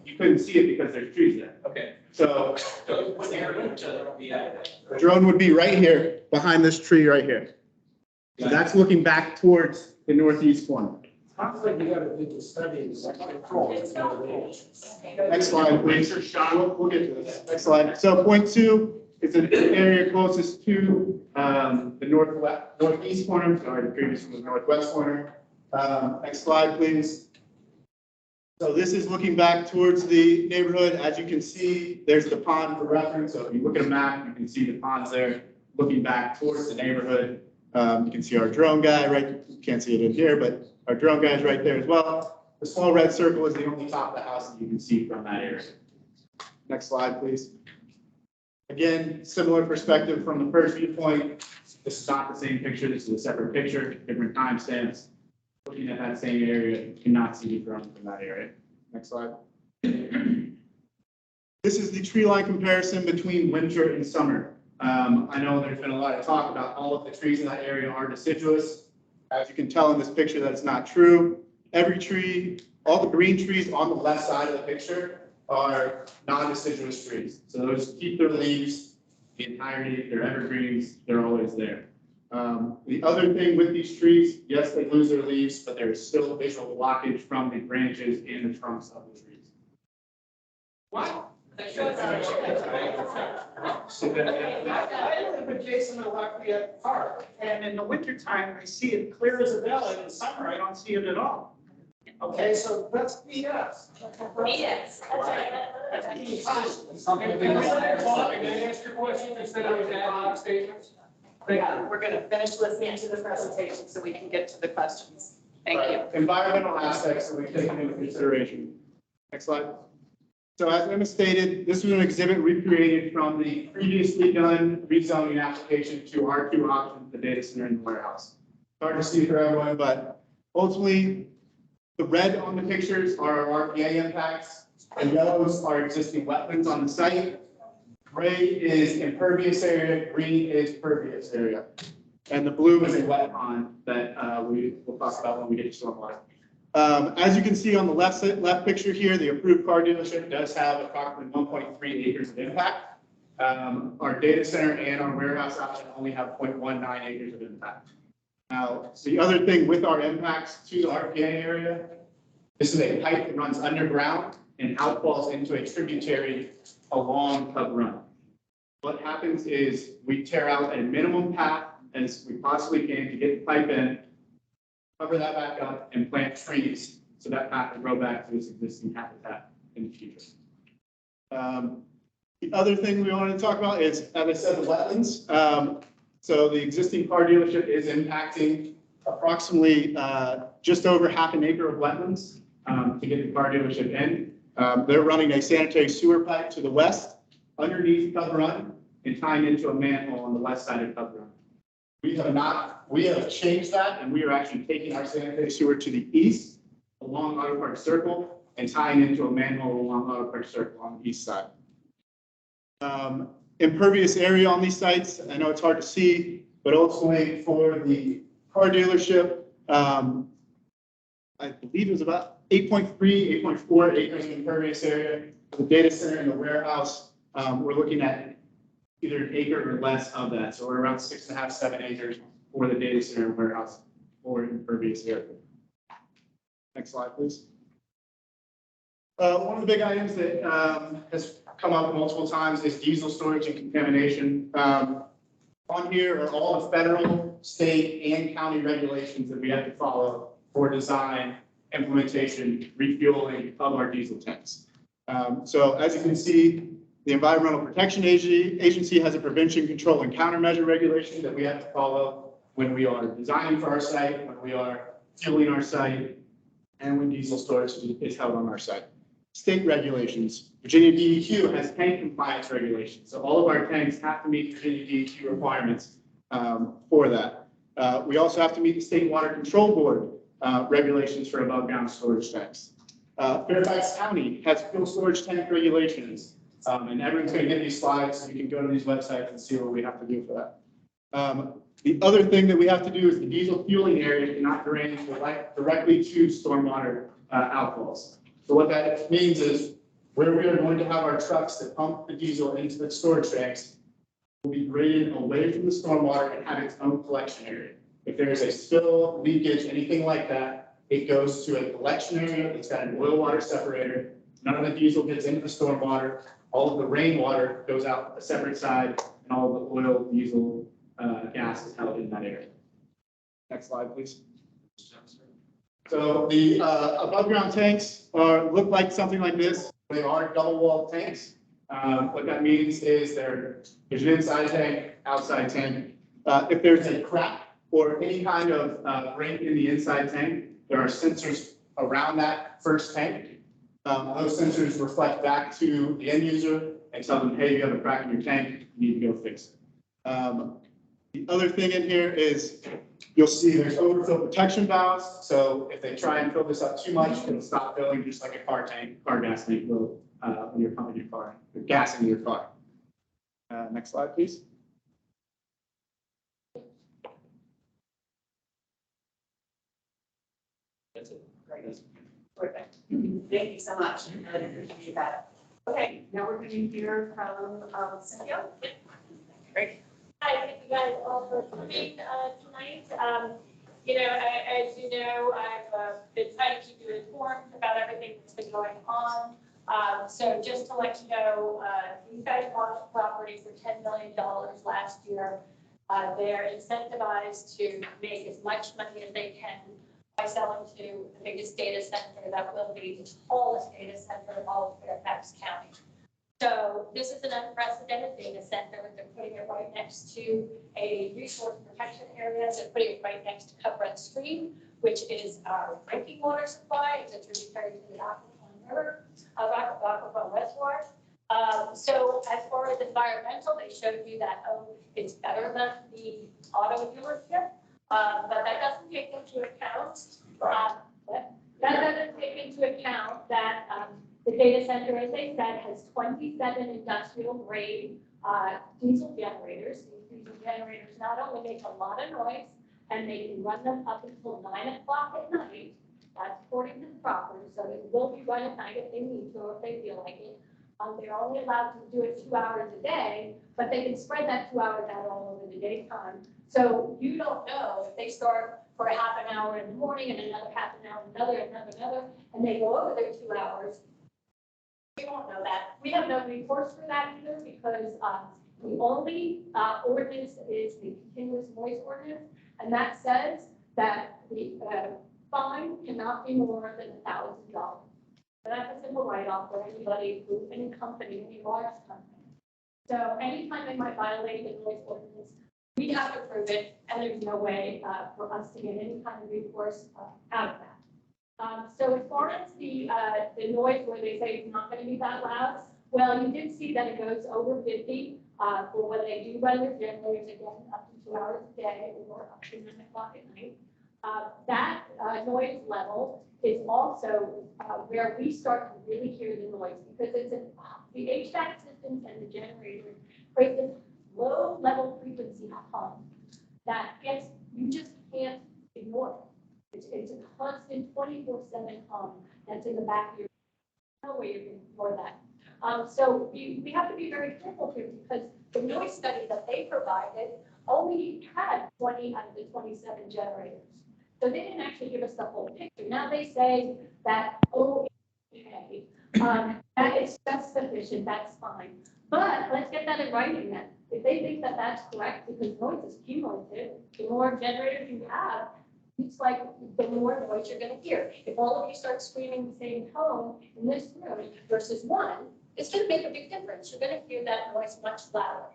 You couldn't see it because there's trees there. Okay. So What area would it be at? the drone would be right here, behind this tree right here. So that's looking back towards the northeast corner. Sounds like you gotta do the study. Next slide, please. We'll get to this. Next slide. So point 2 is an area closest to the northeast corner. Sorry, the previous one was northwest corner. Next slide, please. So this is looking back towards the neighborhood. As you can see, there's the pond for reference. So if you look at a map, you can see the ponds there looking back towards the neighborhood. You can see our drone guy, right? You can't see it in here, but our drone guy is right there as well. The small red circle is the only top of the house that you can see from that area. Next slide, please. Again, similar perspective from the first viewpoint. This is not the same picture. This is a separate picture, different timestamps. Looking at that same area, you cannot see the drone from that area. Next slide. This is the tree line comparison between winter and summer. I know there's been a lot of talk about all of the trees in that area are deciduous. As you can tell in this picture, that's not true. Every tree, all the green trees on the left side of the picture are non-deciduous trees. So those keep their leaves the entirety, they're evergreens, they're always there. The other thing with these trees, yes, they lose their leaves, but there's still visual blockage from the branches and the trunks of the trees. What? I live adjacent to Lafayette Park, and in the wintertime, I see it clear as a bell, and in summer, I don't see it at all. Okay, so that's BS. Yes. That's BS. Can I ask your question instead of adding statements? Yeah, we're gonna finish listening to the presentation so we can get to the questions. Thank you. Environmental aspects that we take into consideration. Next slide. So as Emma stated, this was an exhibit recreated from the previously done rezoning application to R2 option, the data center and the warehouse. Hard to see for everyone, but ultimately, the red on the pictures are our RPA impacts, and yellows are existing wetlands on the site. Gray is impervious area, green is pervious area. And the blue is a wet pond that we will talk about when we get to stormwater. As you can see on the left picture here, the approved car dealership does have approximately 1.3 acres of impact. Our data center and our warehouse option only have 0.19 acres of impact. Now, the other thing with our impacts to the RPA area, this is a pipe that runs underground and outfalls into a tributary along Cub Run. What happens is we tear out a minimum path as we possibly can to get the pipe in, cover that back up, and plant trees so that path will grow back to its existing habitat in the future. The other thing we wanted to talk about is, as I said, the wetlands. So the existing car dealership is impacting approximately just over half an acre of wetlands to get the car dealership in. They're running a sanitary sewer pipe to the west underneath Cub Run and tying into a manhole on the west side of Cub Run. We have changed that, and we are actually taking our sanitary sewer to the east along Auto Park Circle and tying into a manhole along Auto Park Circle on the east side. Impervious area on these sites, I know it's hard to see, but ultimately for the car dealership, I believe it was about 8.3, 8.4 acres of impervious area. The data center and the warehouse, we're looking at either an acre or less of that. So we're around 6.5, 7 acres for the data center and warehouse for impervious area. Next slide, please. One of the big items that has come up multiple times is diesel storage and contamination. On here are all the federal, state, and county regulations that we have to follow for design implementation, refueling of our diesel tanks. So as you can see, the Environmental Protection Agency has a prevention, control, and countermeasure regulation that we have to follow when we are designing for our site, when we are fueling our site, and when diesel storage is held on our site. State regulations. Virginia DEQ has tank compliance regulations. So all of our tanks have to meet Virginia DEQ requirements for that. We also have to meet the State Water Control Board regulations for above ground storage tanks. Fairfax County has fuel storage tank regulations. And everyone's going to get these slides, so you can go to these websites and see what we have to do for that. The other thing that we have to do is the diesel fueling area cannot drain directly to stormwater outfalls. So what that means is where we are going to have our trucks that pump the diesel into the storage tanks will be graded away from the stormwater and have its own collection area. If there is a spill, leakage, anything like that, it goes to a collection area. It's got an oil water separator. None of the diesel gets into the stormwater. All of the rainwater goes out a separate side, and all of the oil, diesel, gas is held in that area. Next slide, please. So the above ground tanks look like something like this. They are double walled tanks. What that means is there's an inside tank, outside tank. If there's a crack or any kind of break in the inside tank, there are sensors around that first tank. Those sensors reflect back to the end user and tell them, hey, you have a crack in your tank, you need to go fix it. The other thing in here is you'll see there's overfill protection valves. So if they try and fill this up too much, it'll stop filling just like a car gas tank will when you're pumping your car, you're gassing your car. Next slide, please. That's it. Great. Perfect. Thank you so much. I really appreciate that. Okay, now we're going to hear from Cynthia. Great. Hi, thank you guys all for coming tonight. As you know, I've been trying to keep you informed about everything that's been going on. So just to let you know, these guys bought the property for $10 million last year. They're incentivized to make as much money as they can by selling to the biggest data center that will be the tallest data center in all of Fairfax County. So this is an unprecedented data center. They're putting it right next to a resource protection area. They're putting it right next to Cupred Stream, which is our drinking water supply. It's a tributary to the Aquifer Reservoir. So as far as environmental, they showed you that, it's better than the auto dealership. But that doesn't take into account, that the data center, as they said, has 27 industrial grade diesel generators. These diesel generators not only make a lot of noise, and they can run them up until 9 o'clock at night. That's according to the property, so they will be run at night if they need to, or if they feel like it. They're only allowed to do it 2 hours a day, but they can spread that 2 hours out all over the daytime. So you don't know if they start for a half an hour in the morning and another half an hour, another, and they go over their 2 hours. We won't know that. We have no recourse for that either because the only ordinance is the continuous noise ordinance, and that says that the fine cannot be more than $1,000. So that's a simple write-off for anybody who, any company, any large company. So anytime they might violate the noise ordinance, we have to prove it, and there's no way for us to get any kind of recourse out of that. So as far as the noise where they say it's not going to be that loud, well, you did see that it goes over 50 for when they do run their generators again up to 2 hours a day or up to 9 o'clock at night. That noise level is also where we start to really hear the noise because it's the HVAC systems and the generators create this low level frequency hum that you just can't ignore it. It's a constant 24/7 hum that's in the back of your head. No way you can ignore that. So we have to be very careful here because the noise study that they provided only had 20 out of the 27 generators. So they didn't actually give us the whole picture. Now they say that, okay, that is just sufficient, that's fine. But let's get that in writing then. If they think that that's correct, because noise is cumulative, the more generators you have, these just like the more noise you're gonna hear. If all of you start screaming the same tone in this room versus one, it's gonna make a big difference. You're gonna hear that noise much louder.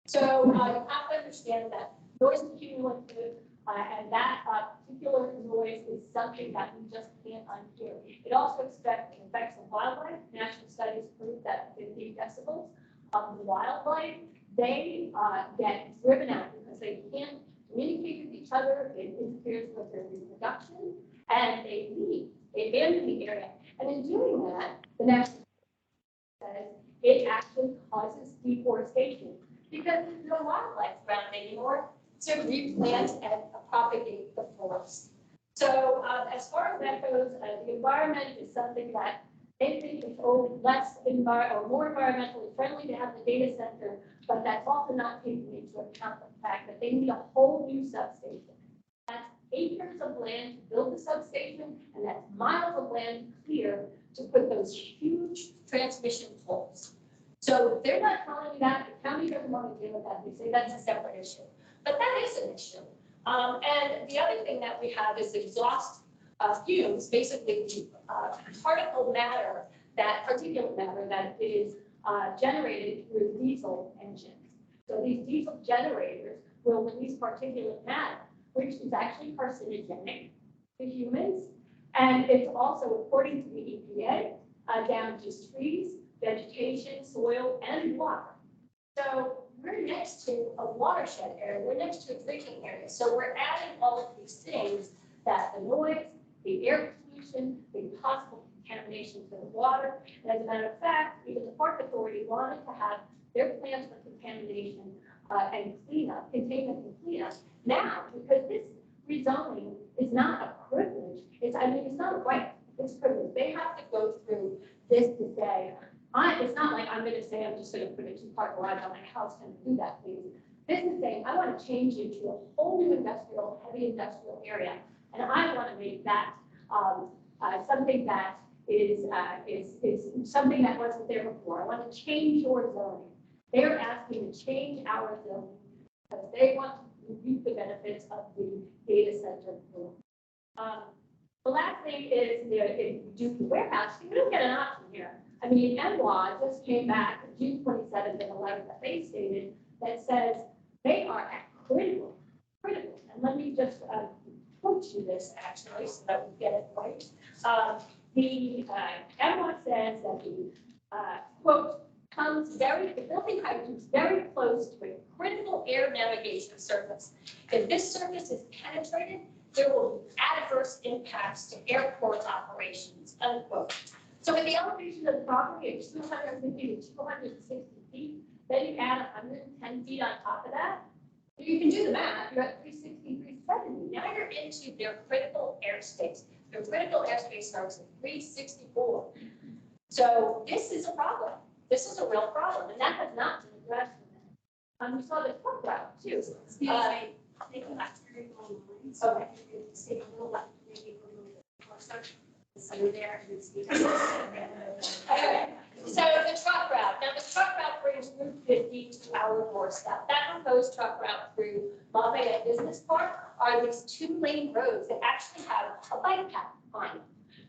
So you have to understand that noise is cumulative, and that particular noise is something that we just can't unhear. It also affects the wildlife. National studies prove that 50 decibels of the wildlife, they get driven out because they can't communicate with each other. It interferes with their reproduction, and they leave. They abandon the area. And in doing that, the national says it actually causes deforestation because there's no wildlife around anymore to replant and propagate the forest. So as far as that goes, the environment is something that they think is or more environmentally friendly to have the data center, but that's also not taking into account the fact that they need a whole new substation. That's acres of land to build the substation, and that's miles of land clear to put those huge transmission poles. So they're not telling you that, the county doesn't want to deal with that, they say that's a separate issue. But that is an issue. And the other thing that we have is exhaust fumes, basically particulate matter that is generated through diesel engines. So these diesel generators will release particulate matter, which is actually carcinogenic to humans. And it's also, according to the EPA, damages trees, vegetation, soil, and water. So we're next to a watershed area, we're next to a drinking area. So we're adding all of these things that the noise, the air pollution, the possible contamination to the water. And as a matter of fact, even the Park Authority wanted to have their plans for contamination and cleanup, containment and cleanup now, because this rezoning is not a privilege. It's not a right, it's a privilege. They have to go through this to say, it's not like I'm going to say I'm just going to put a two-car garage on my house and do that, please. This is saying I want to change you to a whole new heavy industrial area, and I want to make that something that is something that wasn't there before. I want to change your zoning. They're asking to change our zoning because they want to reap the benefits of the data center boom. The last thing is the Duke warehouse. You don't get an option here. I mean, NWA just came back June 27th and 11th that they stated that says they are at critical. And let me just quote you this actually so that we get it right. The NWA says that the quote the building height is very close to a critical air navigation surface. If this surface is penetrated, there will be adverse impacts to airport operations, unquote. So with the elevation of the property at 250 to 260 feet, then you add 110 feet on top of that. You can do the math. You're at 360, 370. Now you're into their critical airspace. Their critical airspace starts at 364. So this is a problem. This is a real problem, and that has not been addressed. You saw the truck route too. Excuse me. I think I'm turning online. So Okay. I can say a little left, maybe a little bit closer. So there and see. Okay. So the truck route. Now the truck route brings Route 50 to our doorstep. That proposed truck route through Lafayette Business Park are these 2-lane roads that actually have a bike path on them.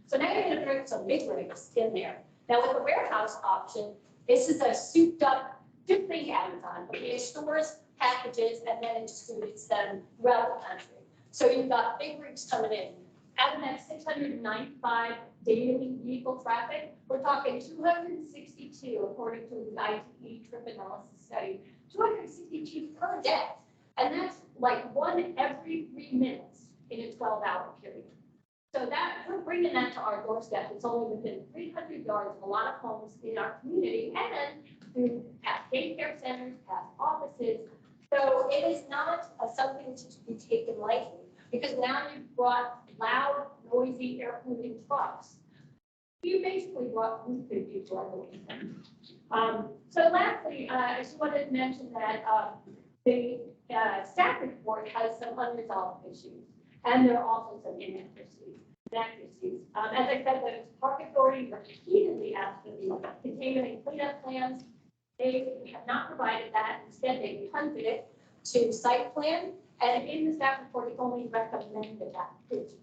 So now you're going to bring some big rigs in there. Now with the warehouse option, this is a souped up, just think Amazon, okay, it stores packages and then it distributes them throughout the country. So you've got big rigs coming in. Out of that 695 daily vehicle traffic, we're talking 262 according to the ITE trip analysis study, 262 per day. And that's like one every 3 minutes in a 12-hour period. So that we're bringing that to our doorstep. It's only within 300 yards of a lot of homes in our community and through past daycare centers, past offices. So it is not something to be taken lightly because now you've brought loud, noisy, air polluting trucks. You basically brought Route 50 to our doorstep. So lastly, I just wanted to mention that the staff report has some unresolved issues and there are also some inaccuracies. As I said, the Park Authority repeatedly asked for the containment and cleanup plans. They have not provided that. Instead, they punted it to site plan. And in the staff report, it only recommended that. It's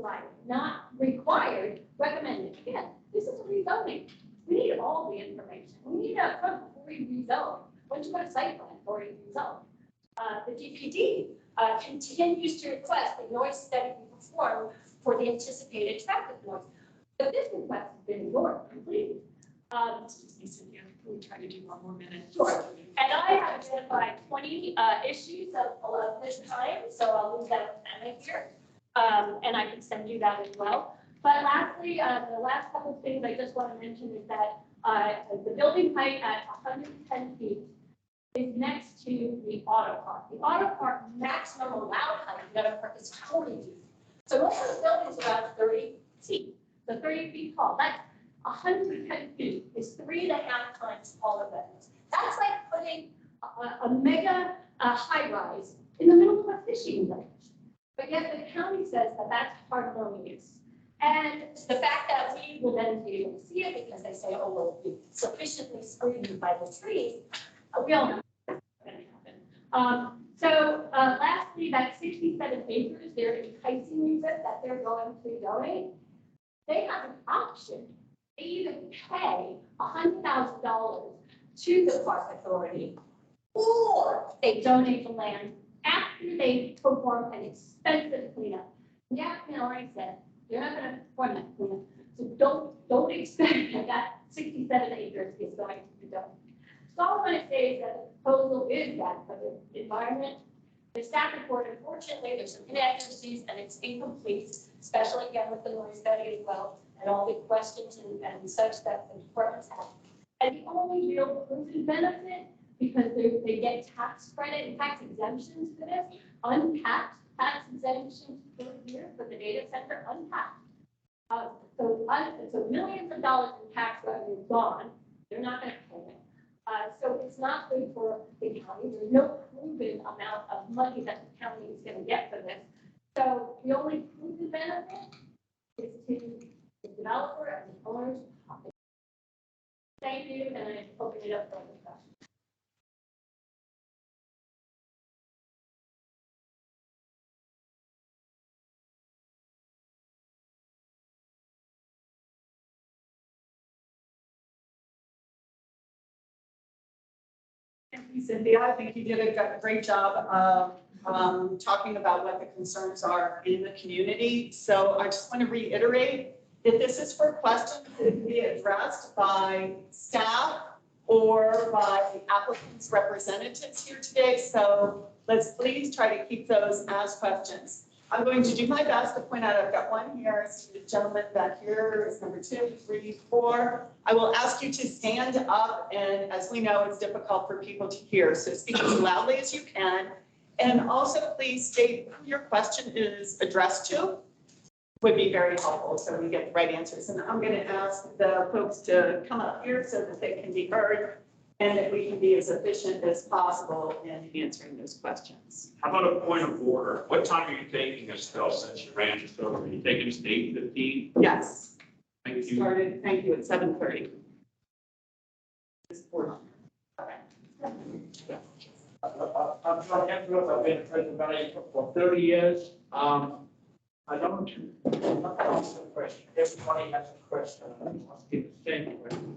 right, not required, recommended. Again, this is a rezoning. We need all the information. We need it up front before we rezone. Once you got a site plan, before you rezone. The DPD continues to request a noise study be performed for the anticipated traffic noise. But this request has been ignored completely. Excuse me, Cynthia, can we try to do one more minute? Sure. And I have identified 20 issues of this time, so I'll leave that with Emma here. And I can send you that as well. But lastly, the last couple of things I just want to mention is that the building height at 110 feet is next to the auto park. The auto park maximum allowed height in the auto park is 40 feet. So most of the buildings are about 30 feet, so 30 feet tall. That's 110 feet is 3.5 times taller than this. That's like putting a mega high rise in the middle of a fishing village. But yet the county says that that's harmonious. And the fact that we will then be able to see it because they say, oh, we'll be sufficiently screened by the trees, we all know what's going to happen. Lastly, that 67 acres, they're enticing you with that they're going to donate. They have an option. They either pay $100,000 to the park authority, or they donate the land after they perform an expensive cleanup. Jack already said they're not going to perform that cleanup, so don't expect that 67 acres is going to be done. So all I want to say is that the proposal is bad for the environment. The staff report, unfortunately, there's some inaccuracies and it's incomplete, especially again with the noise study as well, and all the questions and such that the departments have. And the only real proven benefit, because they get tax credit and tax exemptions for this, uncapped tax exemptions per year for the data center, uncapped. So millions of dollars in tax revenue gone, they're not going to pay it. So it's not good for the county. There's no proven amount of money that the county is going to get for this. So the only proven benefit is to the developer and the owners. Thank you, and I open it up for discussion. Thank you, Cynthia. I think you did a great job of talking about what the concerns are in the community. So I just want to reiterate that this is for questions that can be addressed by staff or by the applicant's representatives here today. So let's please try to keep those as questions. I'm going to do my best to point out, I've got one here, the gentleman back here is number 2, 3, 4. I will ask you to stand up, and as we know, it's difficult for people to hear, so speak as loudly as you can. And also please state who your question is addressed to, would be very helpful so we get the right answers. And I'm going to ask the folks to come up here so that they can be heard and that we can be as efficient as possible in answering those questions. How about a point of order? What time are you taking us till, since you ran us over? Are you taking us to 8:15? Yes, Thank you. started, thank you, at 7:30. I'm John Hemsworth. I've been in Pleasant Valley for 30 years. I don't ask a question. Everybody has a question. I'm asking the same question.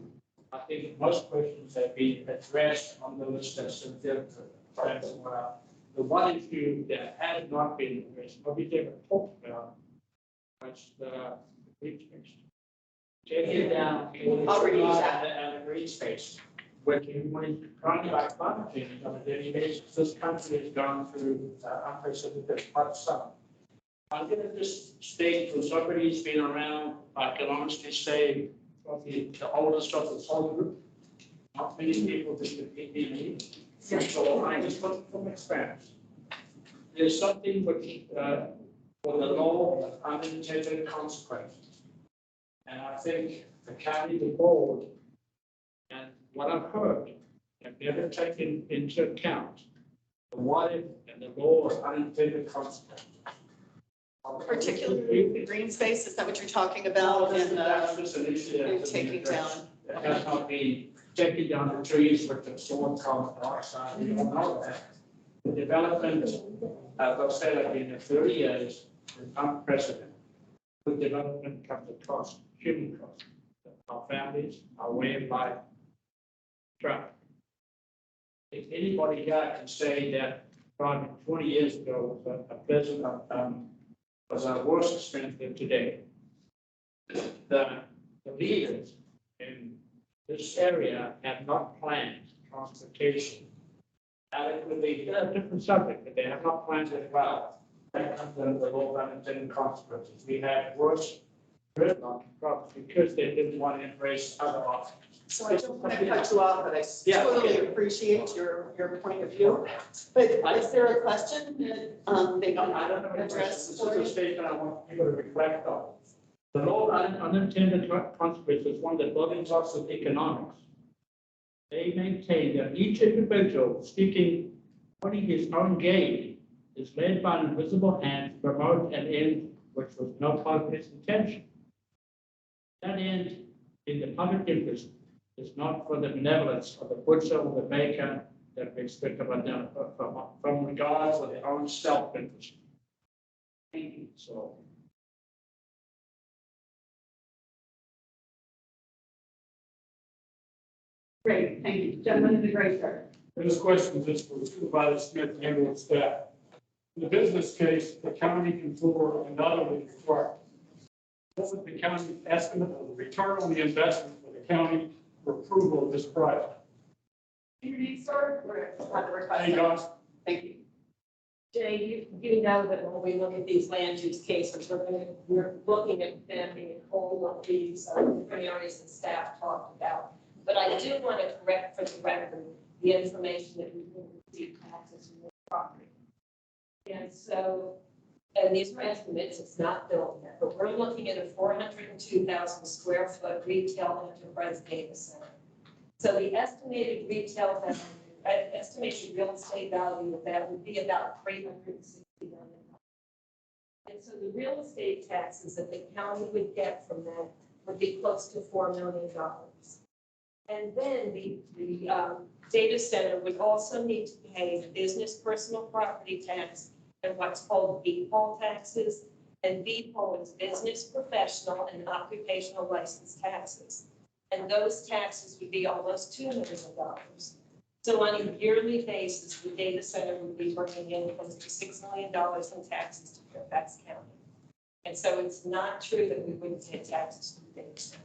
I think most questions have been addressed on the list that Cynthia plans. The one issue that has not been addressed, nobody ever talked about, was the green space. Take it down. I'll read that. And the green space. When you trying about climate change on a daily basis, this country has gone through unprecedented hot summer. I'm going to just state from somebody who's been around, I can honestly say, probably the oldest of the whole group. Not many people that could be me. So I just look from experience. There's something which, for the law of unintended consequences. And I think the county, the board, and what I've heard have never taken into account the what if and the law of unintended consequences. Particularly the green space, is that what you're talking about? And That's just an issue that's taking down. It does not mean taking down the trees with the soil carbon dioxide, we don't know that. The development as I've said, I've been there 30 years, it's unprecedented. With development comes a cost, human cost. Our families, our way of life, traffic. If anybody here can say that probably 20 years ago was a pleasant, was a worse experience than today, the leaders in this area have not planned transportation adequately. A different subject, but they have not planned it well. That comes under the law of unintended consequences. We had worse gridlock problems because they didn't want to embrace other options. So I don't want to cut you off, but I totally appreciate your point of view. But is there a question that they don't I don't know. address This for is a you? statement I want people to reflect on. The law of unintended consequences is one of the building blocks of economics. They maintain that each individual seeking putting his own gain is led by an invisible hand to promote an end which was no part of his intention. That end in the public interest is not for the benevolence of the butcher or the baker that we expect of them from regard for their own self-interest. Thank you. So. Great, thank you. Gentlemen in the gray shirt. This question is for Supervisor Smith and the staff. In the business case, the county can for another require. What would the county estimate of the return on the investment for the county for approval of this project? Your name, sir? We're at the request. Hey, Josh. Thank you. Jay, you know that when we look at these land use cases, we're looking at them in all of these different areas that staff talked about. But I do want to correct for the record the information that we receive taxes from the property. And so, and these are estimates, it's not built yet, but we're looking at a 402,000 square foot retail enterprise data center. So the estimated retail value, estimated real estate value of that would be about $360 million. And so the real estate taxes that the county would get from that would be close to $4 million. And then the data center would also need to pay business personal property tax and what's called VPOL taxes. And VPOL is business, professional, and occupational license taxes. And those taxes would be almost $2 million. So on a yearly basis, the data center would be bringing in close to $6 million in taxes to Fairfax County. And so it's not true that we wouldn't pay taxes to the data center.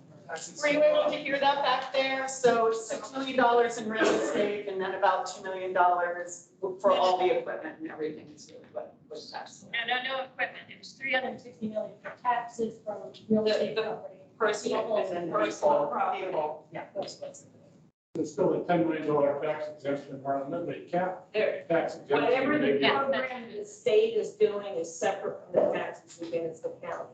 Were you able to hear that back there? So $6 million in real estate and then about $2 million for all the equipment and everything is really what was taxed. No equipment. It was $360 million for taxes from real estate property. Personal and personal property. Yeah. That's what's There's still a $10 million tax exemption or unlimited cap there. tax exemption. Whatever the They get- program the state is doing is separate from the taxes we get as the county.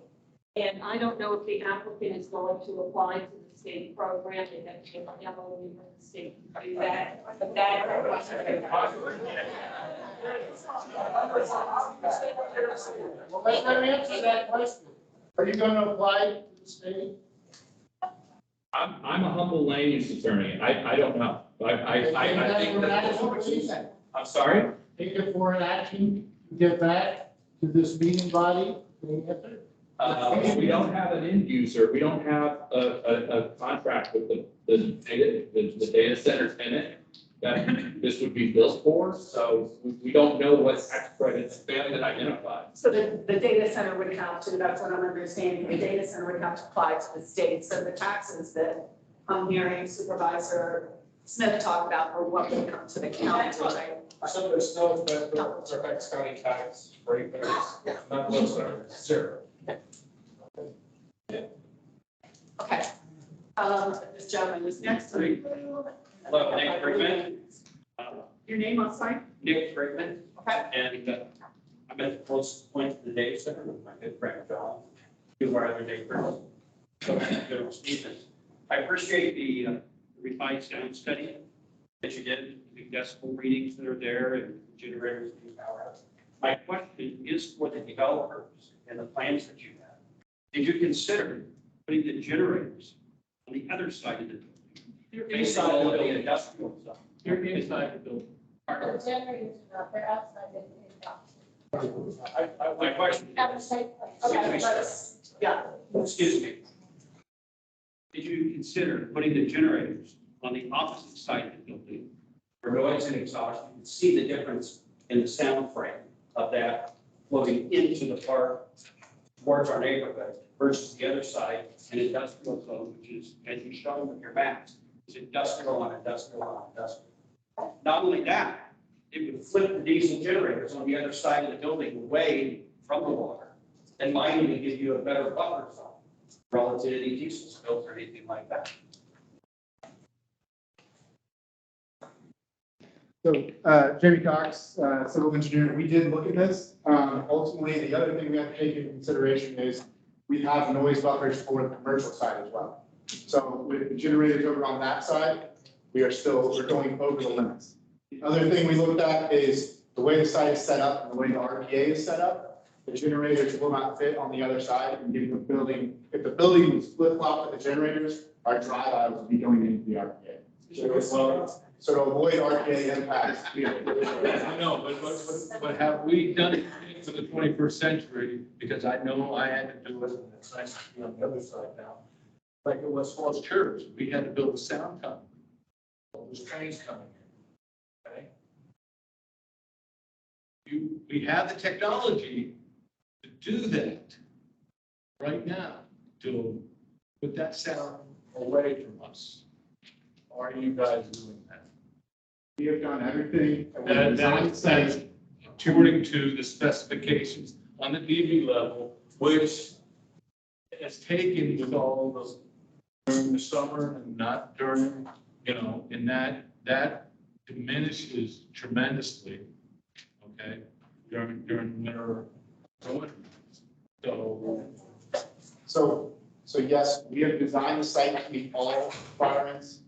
And I don't know if the applicant is going to apply to the state program. They have to have a MOU with the state to do that. But that. Well, let them answer that question. Are you going to apply to the state? I'm a humble land use attorney. I don't know. I think that. I'm sorry? Take it for an action, get back to this meeting body, the answer. We don't have an end user. We don't have a contract with the data center tenant that this would be built for. So we don't know what tax credits have been identified. So the data center would have to, that's what I'm understanding, the data center would have to apply to the state. So the taxes that I'm hearing Supervisor Smith talk about are what would come to the county, right? So there's no Fairfax County tax rate, but it's not whatsoever, zero. Okay. This gentleman is next. Hello, Nick Friedman. Your name on site? Nick Friedman, Okay. and I'm at the closest point to the data center with my good friend John, two of our other neighbors. So, Stephen, I appreciate the refined sound study that you did, the decibel readings that are there and generators and power. My question is for the developers and the plans that you have. Did you consider putting the generators on the other side of the building? Based on all of the industrial stuff. You're inside the building. The generators are not, they're outside the box. My question, Okay, let's, yeah. excuse me. Did you consider putting the generators on the opposite side of the building for noise and exhaust? You can see the difference in the sound frame of that floating into the park towards our neighborhood versus the other side, an industrial zone, which is, as you show with your maps, is industrial on industrial on industrial. Not only that, it would flip the diesel generators on the other side of the building away from the water and might even give you a better buffer zone relative to any diesel spills or anything like that. So, Jamie Cox, civil engineer, we did look at this. Ultimately, the other thing we have to take into consideration is we have noise buffers for the commercial side as well. So with the generators over on that side, we're going over the limits. The other thing we looked at is the way the site is set up and the way the RPA is set up, the generators will not fit on the other side and give the building, if the building was flip-flop with the generators, our drive aisles would be going into the RPA. So to avoid RPA impacts. I know, but have we done it for the 21st century? Because I know I had to do it, and it's nice to be on the other side now. Like it was Falls Church, we had to build a sound tunnel. All those trains coming in, okay? We have the technology to do that right now, to put that sound away from us. Are you guys doing that? We have done everything. That's according to the specifications on the DB level, which is taken with all those during the summer and not during, and that diminishes tremendously, okay, during winter. So yes, we have designed the site to meet all requirements,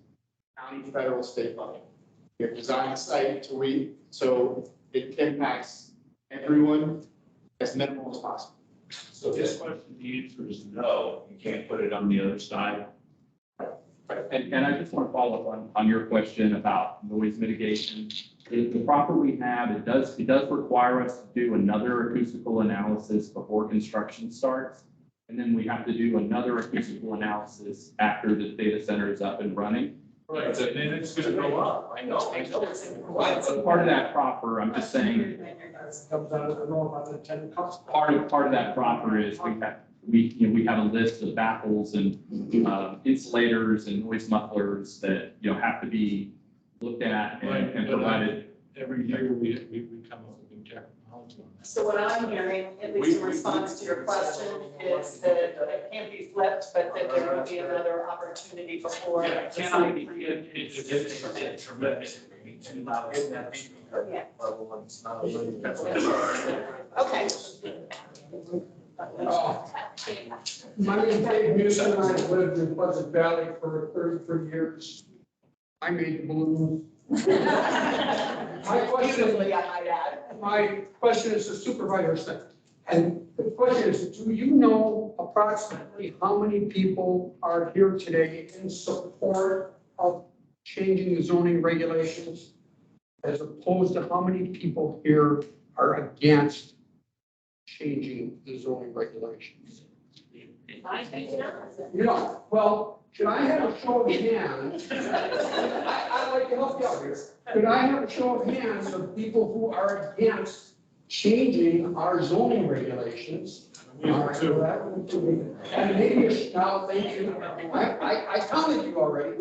county, federal, state level. We have designed the site so it impacts everyone as minimal as possible. So this question, the answer is no, you can't put it on the other side. And I just want to follow up on your question about noise mitigation. The property we have, it does require us to do another acoustical analysis before construction starts. And then we have to do another acoustical analysis after the data center is up and running. Right, and then it's going to go up. I know. But part of that proffer, I'm just saying, Comes out of the norm on the tenant cost. part of that proffer is we have a list of baffles and insulators and noise mufflers that, have to be looked at and provided. Every year we come up with new technology on that. So what I'm hearing, at least in response to your question, is that it can't be flipped, but that there will be another opportunity before. Yeah, it cannot be, it's tremendous. Yeah. Okay. My name is Dave Newsom, and I've lived in Pleasant Valley for 33 years. I made the balloons. My question is the supervisor's thing. And the question is, do you know approximately how many people are here today in support of changing the zoning regulations, as opposed to how many people here are against changing the zoning regulations? Well, should I have a show of hands? I'd like to help you out here. Could I have a show of hands of people who are against changing our zoning regulations? All right, so that would be- And maybe, now, thank you. I counted you already.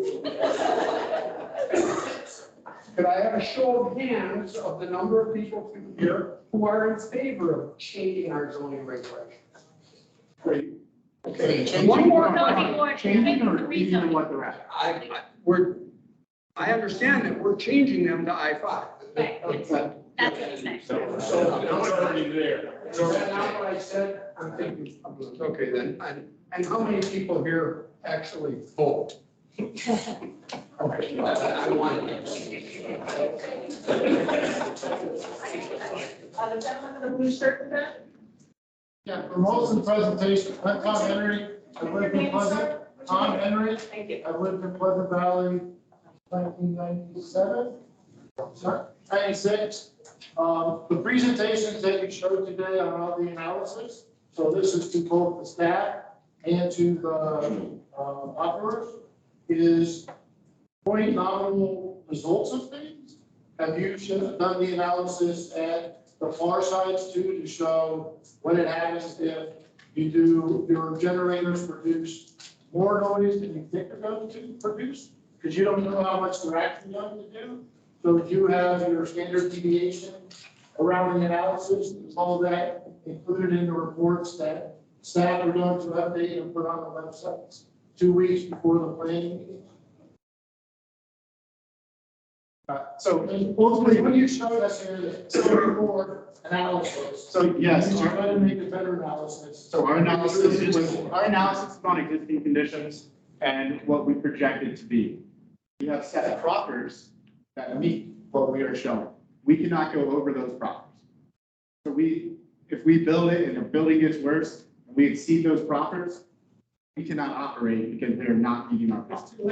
Could I have a show of hands of the number of people here who are in favor of changing our zoning regulations? Great. Okay. One more time. Changing or leaving what they're at? I understand that we're changing them to I-5. Right. That's what I'm saying. So It's already there. is that not what I said? I'm thinking, okay then, and how many people here actually vote? Okay, I want The gentleman in the blue shirt, event? Yeah, for most of the presentation, I'm Tom Henry. I live in Pleasant. Tom Henry. Thank you. I lived in Pleasant Valley 1997. 96, the presentations that you showed today on all the analysis, so this is to both the staff and to the operators, is point nominal results of things. Have you done the analysis at the far sides too to show what it happens if you do, your generators produce more noise than you think they're going to produce? Because you don't know how much they're actually going to do. So you have your standard deviation around the analysis, there's all that included in the reports that staff are going to update and put on the websites 2 weeks before the planning meeting. So Ultimately, when you showed us here, the report analysis. So yes, You try to make a better analysis. so our analysis was on existing conditions and what we projected to be. We have set proffers that meet what we are showing. We cannot go over those proffers. So if we build it and the building gets worse, and we exceed those proffers, we cannot operate because they're not meeting our proffers. So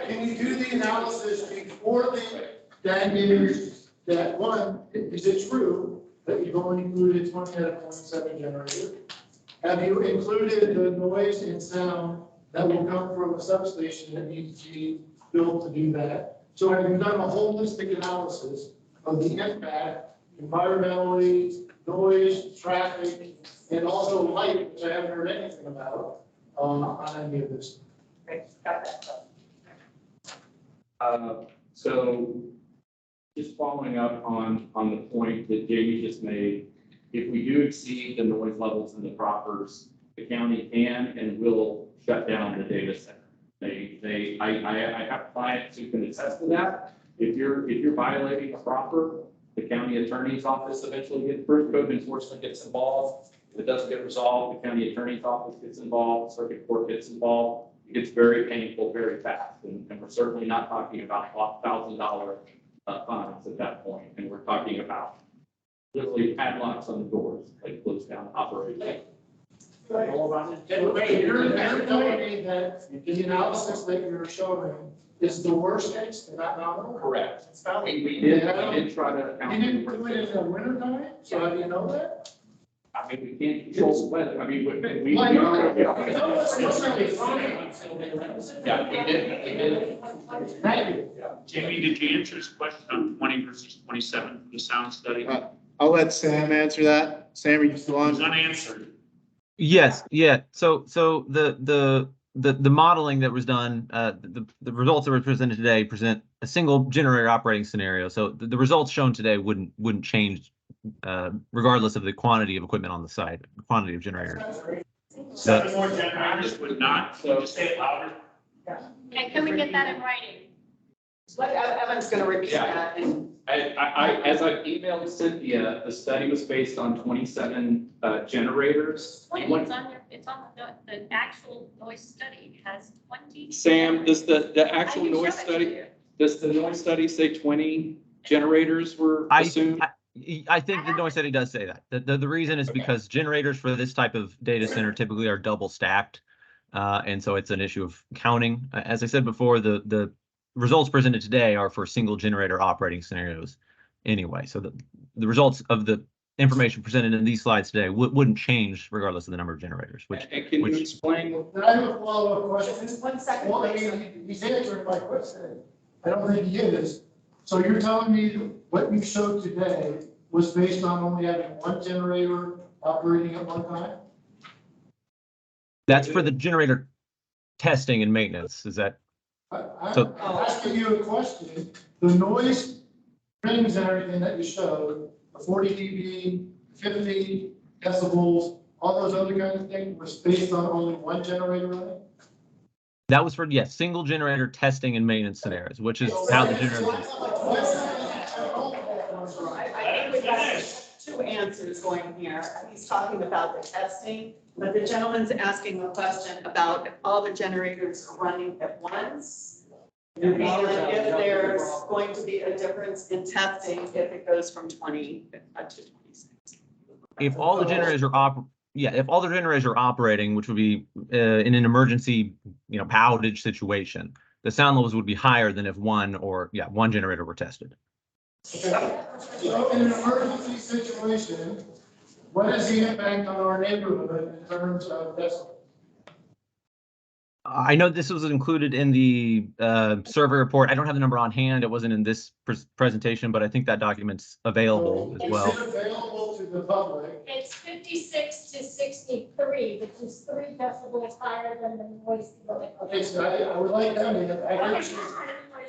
can you do the analysis before the, that is, that one, is it true that you've only included 20 out of 27 generators? Have you included the noise and sound that will come from a substation that needs to be built to do that? So have you done a holistic analysis of the impact environmentally, noise, traffic, and also light, which I haven't heard anything about on any of this? So just following up on the point that Jamie just made, if we do exceed the noise levels in the proffers, the county can and will shut down the data center. I have clients who can attest to that. If you're violating a proffer, the county attorney's office eventually gets, first code enforcement gets involved. If it doesn't get resolved, the county attorney's office gets involved, circuit court gets involved. It gets very painful, very fast. And we're certainly not talking about $1,000 fines at that point. And we're talking about literally padlocks on the doors, like close down operation. Wait, you're telling me that the analysis that you're showing is the worst case, not nominal? Correct. We did try to. You didn't do it in the winter time, so how do you know that? I mean, we can't control the weather. I mean, we. Well, Yeah, we did. Thank you. Jamie, did you answer his question on 20 versus 27 for the sound study? I'll let Sam answer that. Sam, are you still It was on? unanswered. Yes, yeah. So the modeling that was done, the results that were presented today present a single generator operating scenario. So the results shown today wouldn't change regardless of the quantity of equipment on the site, quantity of generators. 7 more generators would not, so just say it louder. And can we get that in writing? Evan's going to repeat Yeah. that. And As I emailed Cynthia, the study was based on 27 generators. It's on your, it's on the actual noise study has 20. Sam, does the I actual can show noise it to study, you. does the noise study say 20 generators were assumed? I think the noise study does say that. The reason is because generators for this type of data center typically are double stacked. And so it's an issue of counting. As I said before, the results presented today are for single generator operating scenarios anyway. So the results of the information presented in these slides today wouldn't change regardless of the number of generators, which And can you explain? I have a follow-up question. just 1 second. Well, I please. mean, he's answering my question. I don't think he is. So you're telling me what you showed today was based on only having one generator operating at one time? that's for the generator testing and maintenance. Is that? I'm asking you a question. The noise rings and everything that you showed, the 40 dB, 50 decibels, all those other kinds of things was based on only one generator running? That was for, yes, single generator testing and maintenance scenarios, which is how the generator. I think we've got 2 answers going here. He's talking about the testing, but the gentleman's asking a question about if all the generators are running at once. And if there's going to be a difference in testing if it goes from 20 to 26. If all the generators are if all the generators are operating, which would be in an emergency, power outage situation, the sound levels would be higher than if one generator were tested. Okay. So in an emergency situation, what is the impact on our neighborhood in terms of decibels? I know this was included in the survey report. I don't have the number on hand. It wasn't in this presentation, but I think that document's available as well. Is it available to the public? It's 56 to 63, which is 3 decibels higher than the noise limit. Okay, so I would like that,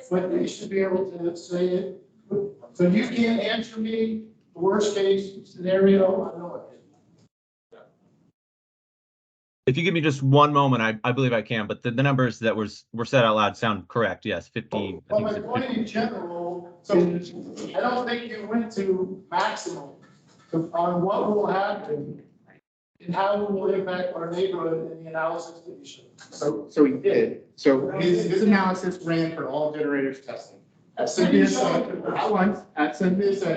but you should be able to say it. So you can't answer me the worst case scenario, I know it. If you give me just one moment, I believe I can, but the numbers that were said out loud sound correct. Yes, 50. Well, my point in general, so I don't think you went to maximum on what will happen and how it will impact our neighborhood in the analysis that you showed. So he did. So his analysis ran for all generators testing. At Cynthia said,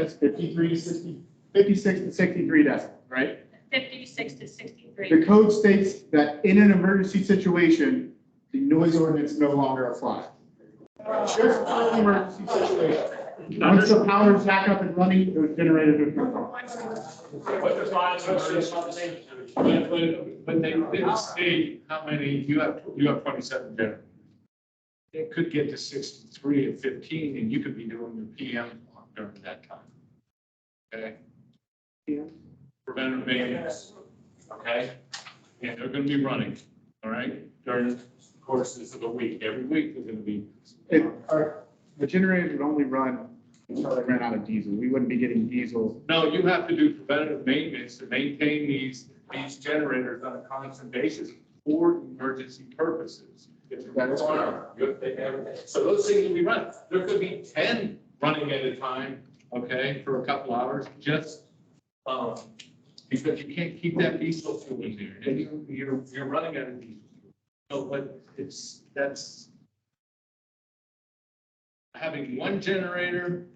it's 53 to 60, 56 to 63 decibels, right? 56 to 63. The code states that in an emergency situation, the noise ordinance no longer applies. Just for an emergency situation. Once the power is back up and running, those generators are turned off. What defines emergency? But they didn't state how many, you have 27 generators. It could get to 63 and 15, and you could be doing your PM during that time. Okay? Preventive maintenance, okay? And they're gonna be running, all right, during the courses of the week. Every week they're gonna be. The generators would only run until they ran out of diesel. We wouldn't be getting diesel. No, you have to do preventative maintenance to maintain these generators on a constant basis for emergency purposes. That is fine. So those things will be running. There could be 10 running at a time, okay, for a couple hours, just, because you can't keep that diesel fuel in there, and you're running out of diesel fuel. So, but that's having one generator,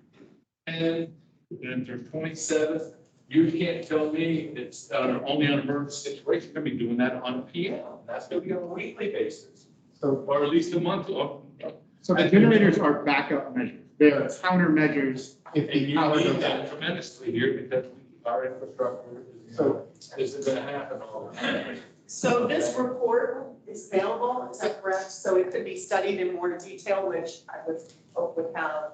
and if there's 27, you can't tell me it's only on emergency situation. You're gonna be doing that on PM. That's gonna be on a weekly basis, or at least a month. So the generators are backup measures. They're countermeasures if And the you power need goes that out. tremendously here because our infrastructure isn't gonna happen all the time. So this report is available, is that correct? So it could be studied in more detail, which I would hope would have,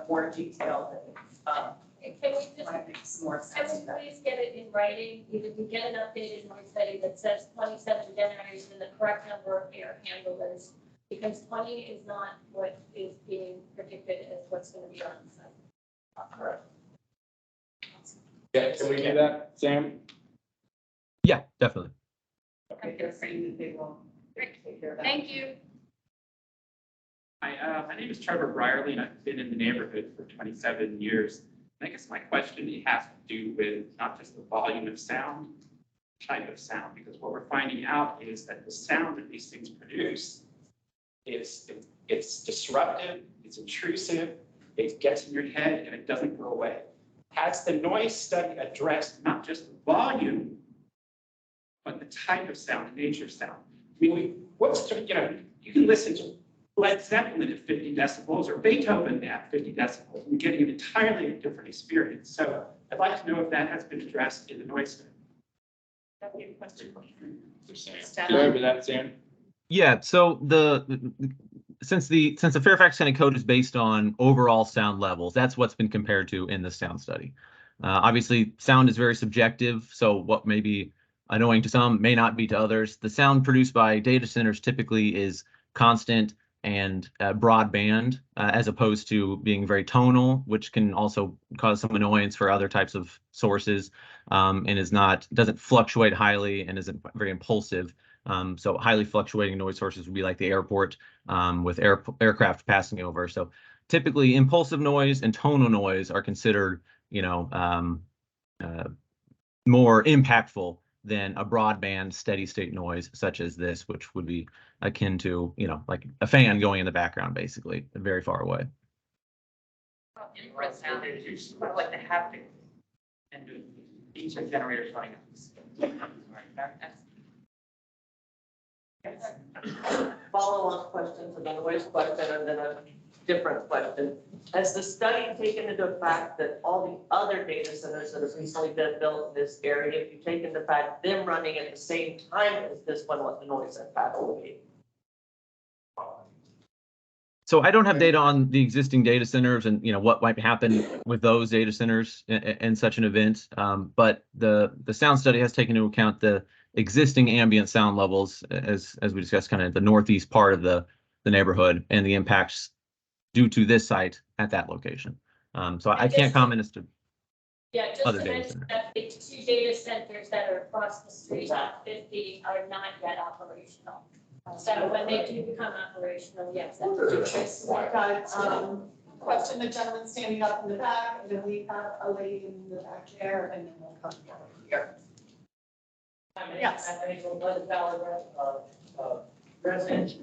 more detail that, Can we just, might make some more sense. can we please get it in writing? Either we get an updated noise study that says 27 generators and the correct number of air handlers, because 20 is not what is being predicted as what's going to be on site. Correct. Yeah, can we do that, Sam? Yeah, definitely. Okay, they're saying that they will take care of that. Thank you. Hi, my name is Trevor Brierly, and I've been in the neighborhood for 27 years. And I guess my question has to do with not just the volume of sound, type of sound, because what we're finding out is that the sound that these things produce it's disruptive, it's intrusive, it gets in your head, and it doesn't go away. Has the noise study addressed not just the volume, but the type of sound, the nature of sound? I mean, you can listen to Led Zeppelin at 50 decibels or Beethoven at 50 decibels. You're getting an entirely different experience. So I'd like to know if that has been addressed in the noise study. That'd be a question. Go over that, Sam. Yeah, so since the Fairfax County Code is based on overall sound levels, that's what's been compared to in the sound study. Obviously, sound is very subjective, so what may be annoying to some may not be to others. The sound produced by data centers typically is constant and broadband, as opposed to being very tonal, which can also cause some annoyance for other types of sources, and doesn't fluctuate highly and isn't very impulsive. So highly fluctuating noise sources would be like the airport, with aircraft passing over. So typically impulsive noise and tonal noise are considered, more impactful than a broadband steady state noise such as this, which would be akin to, like a fan going in the background, basically, very far away. Infrared sound is sort of like the haptic, and these are generators running on this. follow-on questions, and then a waste question, and then a different question. Has the study taken into fact that all the other data centers that have recently been built in this area, if you take into fact them running at the same time as this one, what the noise impact will be? So I don't have data on the existing data centers and, what might happen with those data centers in such an event. But the sound study has taken into account the existing ambient sound levels as we discussed, kind of the northeast part of the neighborhood and the impacts due to this site at that location. So I can't comment as to Yeah, just other to data mention centers. that the 2 data centers that are across the street on 50 are not yet operational. So when they do become operational, yes, that's what it is. I've got, question, the gentleman standing up in the back, and then we have a lady in the back there, and then we'll come down here. Yes. President,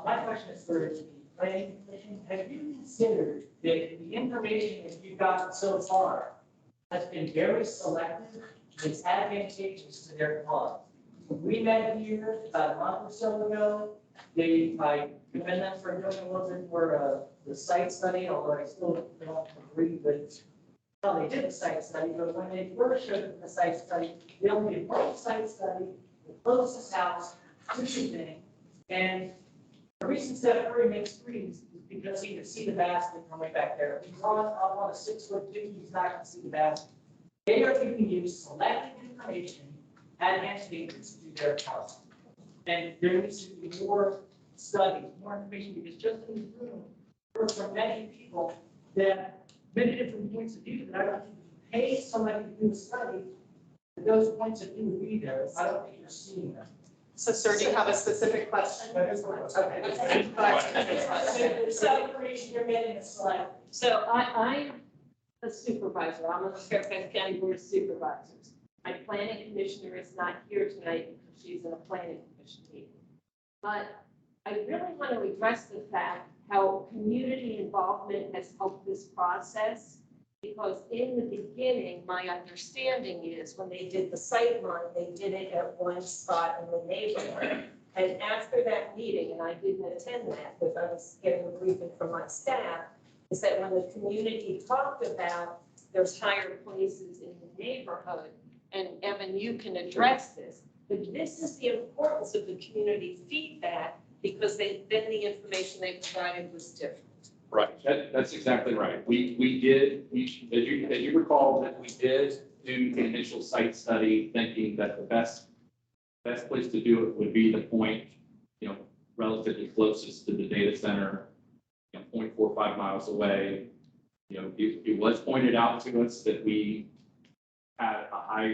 my question is for the planning commission. Have you considered that the information that you've gotten so far has been very selective and it's advantageous to their cause? We met here about a month or so ago. I commend them for doing a little bit more the site study, although I still don't agree with how they did the site study. But when they first showed the site study, they only did one site study, the closest house, everything. And the reason that Curry makes trees is because he can see the basket from way back there. If he's up on a 6'2", he's not going to see the basket. They are giving you selected information advantageous to their house. And there needs to be more studies, more information, because just in this room, heard from many people that many different points of view that I don't think you pay somebody to do a study, that those points of view would be there. I don't think you're seeing them. So, sir, do you have a specific question? Okay. So information you're getting is selected. So I'm a supervisor. I'm on the Fairfax County Board of Supervisors. My planning commissioner is not here tonight because she's in a planning commission meeting. But I really want to address the fact how community involvement has helped this process. Because in the beginning, my understanding is when they did the sight line, they did it at one spot in the neighborhood. And after that meeting, and I didn't attend that because I was getting a briefing from my staff, is that when the community talked about there's higher places in the neighborhood, and Evan, you can address this, but this is the importance of the community feedback because then the information they provided was different. Right, that's exactly right. We did, as you recall, that we did do the initial site study thinking that the best place to do it would be the point, relatively closest to the data center, 0.45 miles away. It was pointed out to us that we had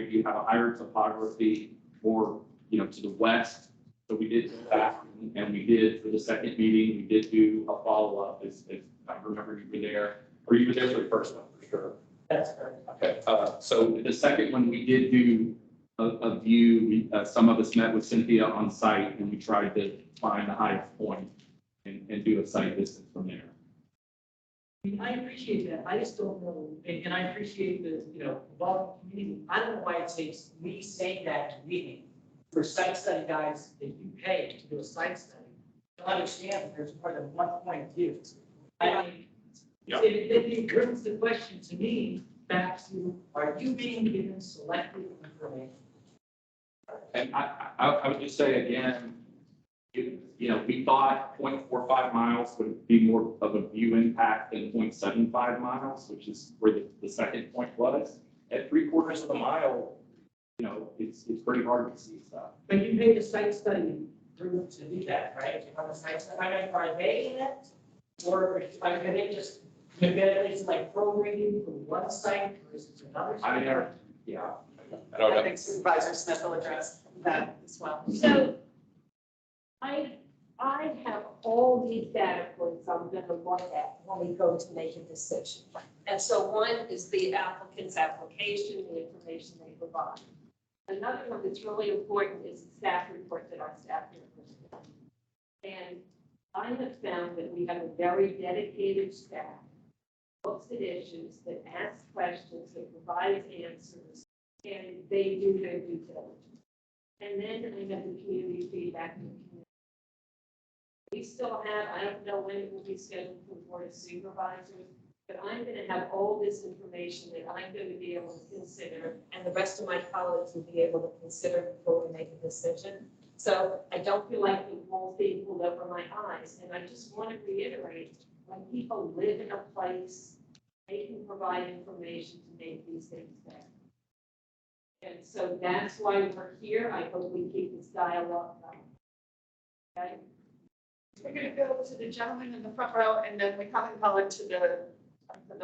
you have a higher topography more, to the west. So we did that, and we did for the second meeting, we did do a follow-up. As I remember you were there, or you were there for the first one for sure. That's correct. Okay, so the second one, we did do a view. Some of us met with Cynthia on site, and we tried to find the highest point and do a site distance from there. I appreciate that. I just don't know, and I appreciate the, involving community. I don't know why it takes me saying that to meeting for site study guys that you pay to do a site study to understand that there's more than one point of view. I mean, it brings the question to me back to, are you being given selective information? And I would just say again, we thought 0.45 miles would be more of a view impact than 0.75 miles, which is where the second point was. At 3/4 of a mile, it's pretty hard to see stuff. But you paid a site study group to do that, right? On the site study, are they in it? Or are they just, it's like prorating from one site versus another site? I don't know. I think Supervisor Smith will address that as well. So I have all these data points I'm going to look at when we go to make a decision. And so one is the applicant's application, the information they provide. Another one that's really important is the staff report that our staff here presented. And I have found that we have a very dedicated staff, looks at issues, that asks questions, that provides answers, and they do their due diligence. And then I have the community feedback. we still have, I don't know when it will be scheduled for the Board of Supervisors, but I'm going to have all this information that I'm going to be able to consider, and the rest of my colleagues will be able to consider before we make a decision. So I don't feel like the whole thing pulled over my eyes, and I just want to reiterate, when people live in a place, they can provide information to make these things better. And so that's why we're here. I hope we keep this dialogue going. Okay? We're going to go to the gentleman in the front row, and then we haven't gone to the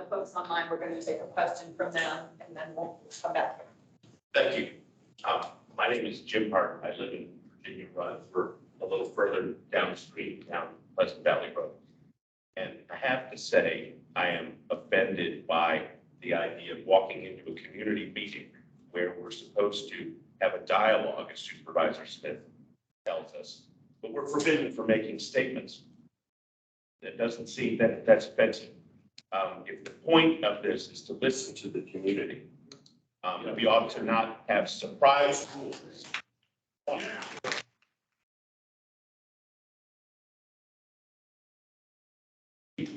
folks online. We're going to take a question from them, and then we'll come back. Thank you. My name is Jim Hart. I live in Virginia Rutherford, a little further downstream, down Pleasant Valley Road. And I have to say, I am offended by the idea of walking into a community meeting where we're supposed to have a dialogue, as Supervisor Smith tells us, but we're forbidden from making statements. That doesn't seem that that's offensive. If the point of this is to listen to the community, we ought to not have surprise rules.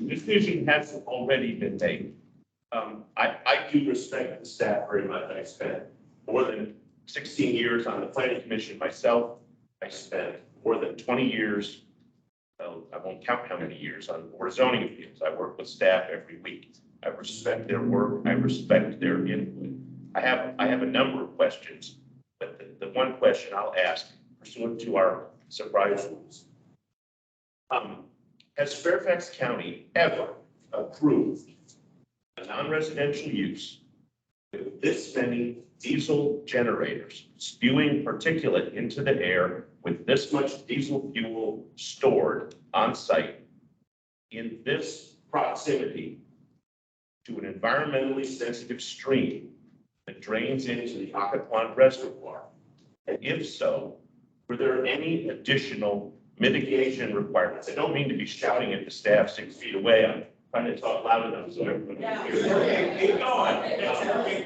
Decision has already been made. I do respect the staff very much. I spent more than 16 years on the planning commission myself. I spent more than 20 years, well, I won't count how many years, on the Board of Zoning Appeals. I work with staff every week. I respect their work. I respect their input. I have a number of questions, but the one question I'll ask pursuant to our surprise rules. Has Fairfax County ever approved a non-residential use with this many diesel generators spewing particulate into the air with this much diesel fuel stored on site in this proximity to an environmentally sensitive stream that drains into the Occoquan Reservoir? And if so, were there any additional mitigation requirements? I don't mean to be shouting at the staff 6 feet away. I'm trying to talk loud enough so everyone can hear. Okay, keep going.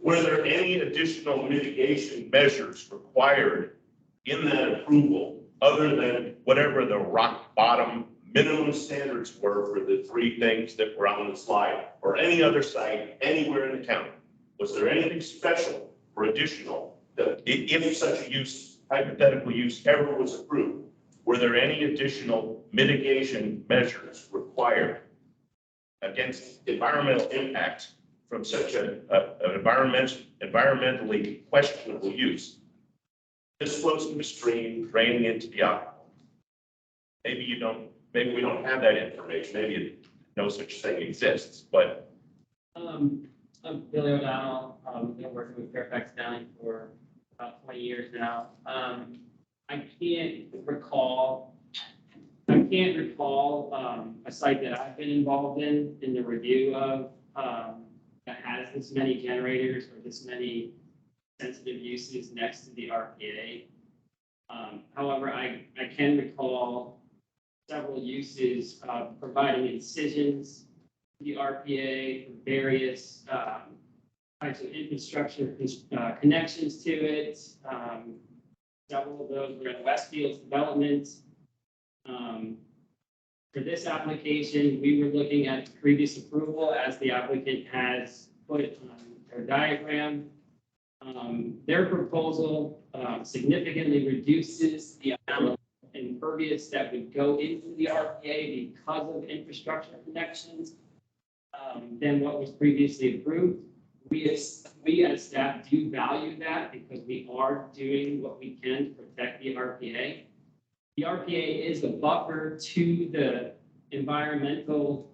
Were there any additional mitigation measures required in that approval other than whatever the rock bottom minimum standards were for the three things that were on the slide, or any other site anywhere in the county? Was there anything special or additional that if such a use, hypothetical use, ever was approved? Were there any additional mitigation measures required against environmental impact from such an environmentally questionable use? This flows from the stream, draining into the aquifer. Maybe you don't, maybe we don't have that information. Maybe no such thing exists, but. I'm Billy O'Donnell. I've been working with Fairfax County for about 20 years now. I can't recall a site that I've been involved in the review of that has this many generators or this many sensitive uses next to the RPA. However, I can recall several uses providing incisions to the RPA for various types of infrastructure connections to it. Several of those were in Westfield's development. For this application, we were looking at previous approval as the applicant has put on their diagram. Their proposal significantly reduces the amount of impervious that would go into the RPA because of infrastructure connections than what was previously approved. We as staff do value that because we are doing what we can to protect the RPA. The RPA is a buffer to the environmental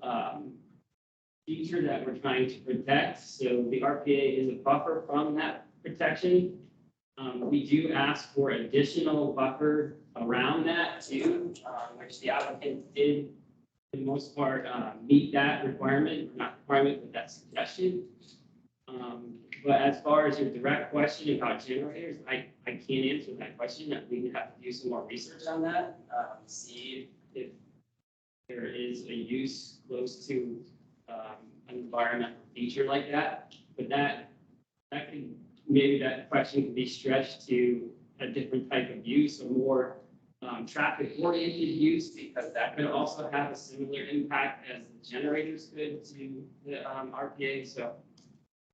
feature that we're trying to protect. So the RPA is a buffer from that protection. We do ask for additional buffer around that too, which the applicant did, for the most part, meet that requirement, not requirement, but that suggestion. But as far as your direct question about generators, I can't answer that question. We would have to do some more research on that, see if there is a use close to an environmental feature like that. But that could, maybe that question could be stretched to a different type of use or more traffic-oriented use, because that could also have a similar impact as the generators could to the RPA. So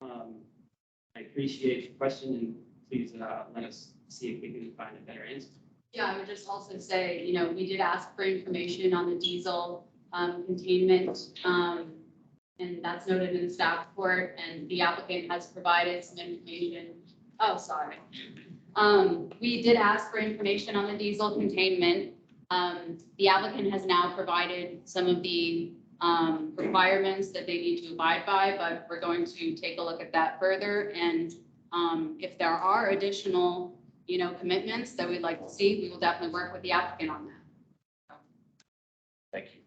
I appreciate the question, and please let us see if we can find a better answer. Yeah, I would just also say, we did ask for information on the diesel containment, and that's noted in the staff report, and the applicant has provided some information. Oh, sorry. We did ask for information on the diesel containment. The applicant has now provided some of the requirements that they need to abide by, but we're going to take a look at that further. And if there are additional, commitments that we'd like to see, we will definitely work with the applicant on that. Thank you.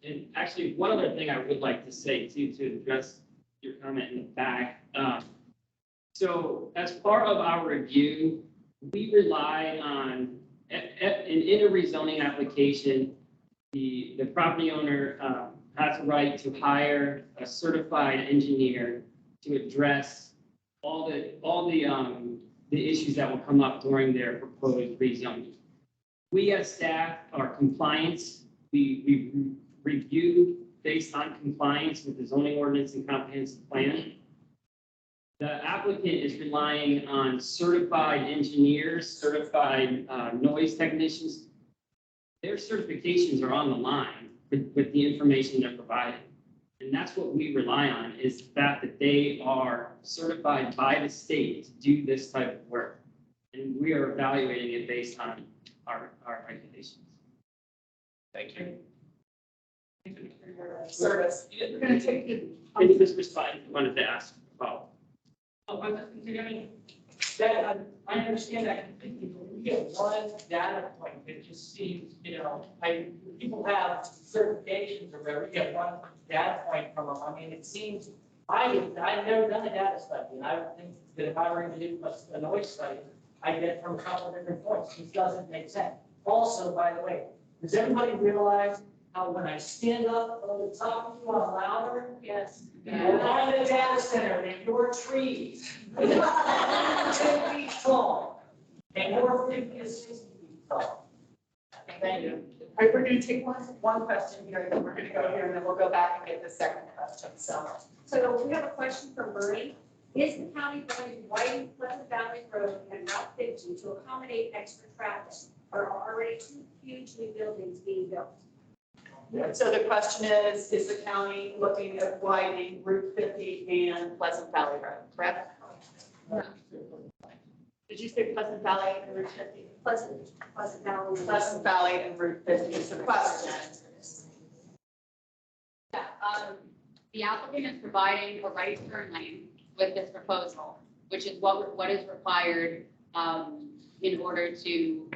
And actually, one other thing I would like to say too, to address your comment in the back. So as part of our review, we rely on, in a rezoning application, the property owner has a right to hire a certified engineer to address all the issues that will come up during their proposed rezoning. We as staff are compliance. We review based on compliance with the zoning ordinance and comprehensive plan. The applicant is relying on certified engineers, certified noise technicians. Their certifications are on the line with the information they're providing. And that's what we rely on, is the fact that they are certified by the state to do this type of work. And we are evaluating it based on our regulations. Thank you. Service. We're going to take it. Can you just respond? I wanted to ask about. Oh, I was just thinking, that I understand that completely, but when we get one data point, it just seems, people have certifications or whatever, you get one data point from them. I mean, it seems, I've never done a data study, and I would think that if I were going to do a noise study, I'd get it from a couple of different points. This doesn't make sense. Also, by the way, does everybody realize how when I stand up on the top of you, I'm louder? Yes. And I'm in a data center, and your trees, 10 feet tall, and you're 50 to 60 feet tall. Thank you. All right, we're going to take one question here, and then we're going to go here, and then we'll go back and get the second question. So we have a question from Bernie. Is the county going to widen Pleasant Valley Road and Route 50 to accommodate extra traffic? Or are already two huge new buildings being built? So the question is the county looking at widening Route 50 and Pleasant Valley Road, correct? No. Did you say Pleasant Valley and Route 50? Pleasant Valley. Pleasant Valley and Route 50 is the question. Yeah, the applicant is providing a right turn lane with this proposal, which is what is required in order to,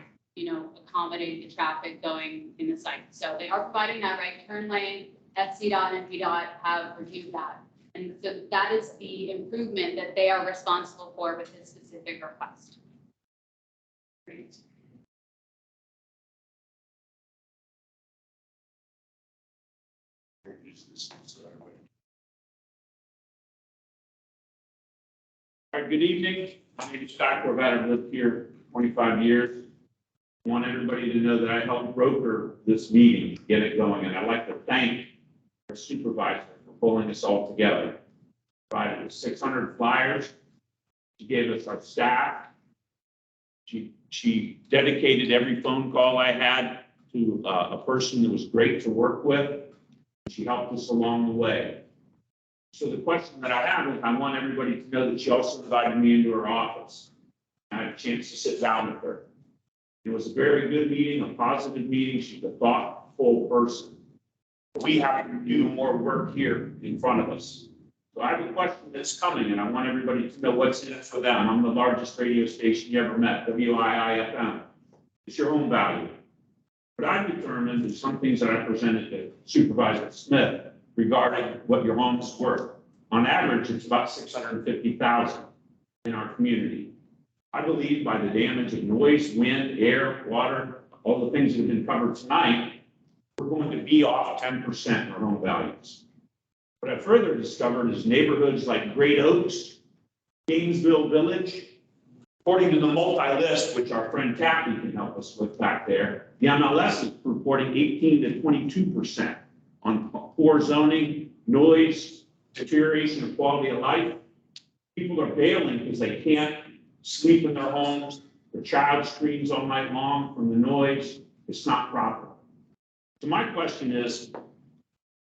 accommodate the traffic going in the site. So they are providing that right turn lane. FCDOT and PDOT have reviewed that. And so that is the improvement that they are responsible for with this specific request. Great. All right, good evening. My name is Scott Corbett. I've lived here 25 years. I want everybody to know that I helped broker this meeting, get it going, and I'd like to thank our supervisor for pulling us all together. Provided us 600 flyers. She gave us our staff. She dedicated every phone call I had to a person that was great to work with. She helped us along the way. So the question that I have is, I want everybody to know that she also invited me into her office. I had a chance to sit down with her. It was a very good meeting, a positive meeting. She's a thoughtful person. We have to do more work here in front of us. So I have a question that's coming, and I want everybody to know what's in it for them. I'm the largest radio station you ever met, WIIFM. It's your home value. What I've determined is some things that I presented to Supervisor Smith regarding what your home is worth. On average, it's about $650,000 in our community. I believe by the damage of noise, wind, air, water, all the things that have been covered tonight, we're going to be off 10% in our home values. What I further discovered is neighborhoods like Great Oaks, Gainesville Village, According to the multi-list, which our friend Kathy can help us with back there, the MLS is reporting 18 to 22% on poor zoning, noise, deterioration of quality of life. People are bailing because they can't sleep in their homes. Their child screams all night long from the noise. It's not proper. So my question is, to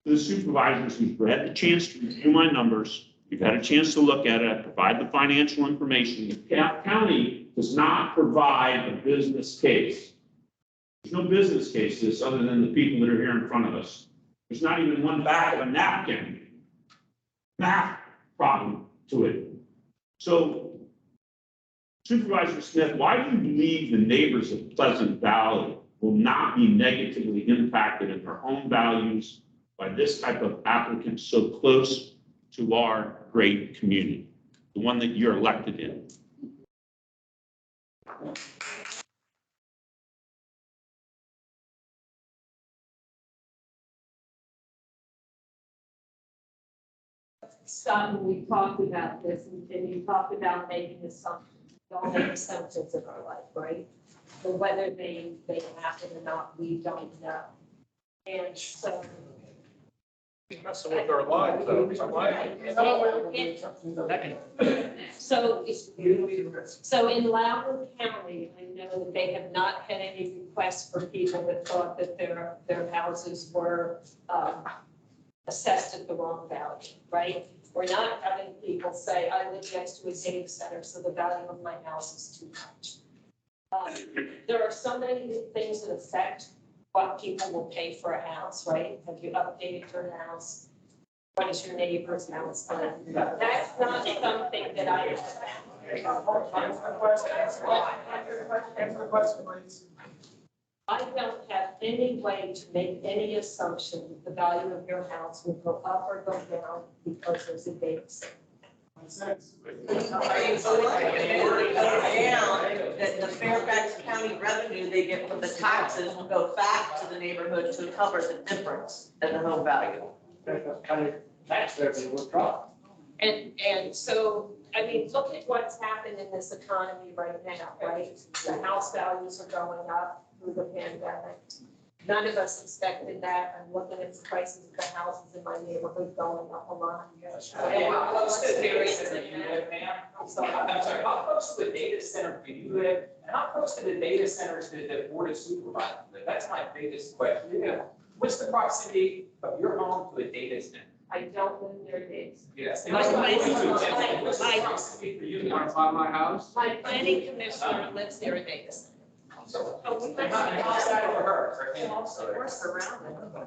the supervisors who've had the chance to review my numbers, you've had a chance to look at it, provide the financial information. The county does not provide a business case. There's no business cases other than the people that are here in front of us. There's not even one back of a napkin math problem to it. So Supervisor Smith, why do you believe the neighbors of Pleasant Valley will not be negatively impacted in their home values by this type of applicant so close to our great community, the one that you're elected in? Scott, we talked about this, and you talked about making assumptions. We all make assumptions in our life, right? But whether they happen or not, we don't know. And so. Messing with our lives, though. So in Loudoun County, I know that they have not had any requests for people that thought that their houses were assessed at the wrong value, right? We're not having people say, I live next to a data center, so the value of my house is too much. There are so many things that affect what people will pay for a house, right? Have you updated your house? What is your neighbor's house done? That's not something that I have. Answer the question, please. I don't have any way to make any assumption that the value of your house will go up or go down because there's a data center. Are you going down, that the Fairfax County revenue they get from the taxes will go back to the neighborhood to cover the difference in the home value? Tax revenue will drop. And so, I mean, look at what's happened in this economy right now, right? The house values are going up through the pandemic. None of us expected that. I'm looking at the prices of the houses in my neighborhood going up a lot. How close to the data center do you live, ma'am? I'm sorry, how close to the data center do you live? And how close to the data centers do the board of supervisors live? That's my biggest question. Yeah. What's the proximity of your home to a data center? I don't live near days. Yes. My house? My planning commissioner lives near a data center. So, how's that for her? We're surrounded.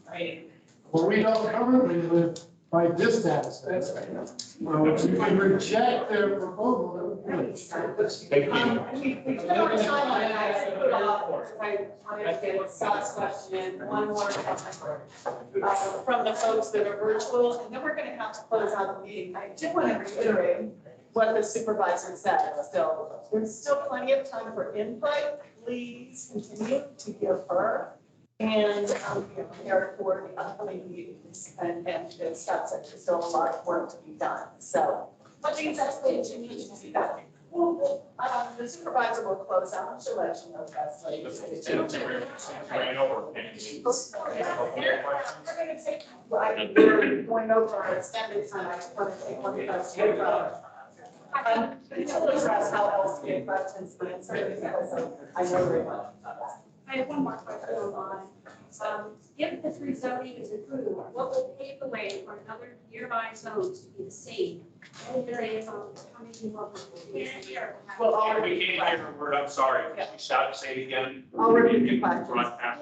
I mean, Well, we don't currently live by this data center. Well, if you can reject their proposal, then we can. We put our time on it. I put off. I understand Scott's question, one more from the folks that are virtual, and then we're going to have to close out the meeting. I do want to reiterate what the supervisor said. So there's still plenty of time for input. Please continue to give her and be prepared for the upcoming meetings. And as Scott said, there's still a lot of work to be done. So what do you guys think you need to be done? Well, the supervisor will close out. She'll let you know that's later. We're going over our extended time. I just want to take one question. Until address how else to get questions answered, because I know very much about that. I have one more question on. If this rezoning is approved, what will pave the way for another nearby zones to be the same? And there is coming up with. Well, I'll We can't hear a word, I'm sorry. Shout, say it again. I'll repeat the question. Broadcast.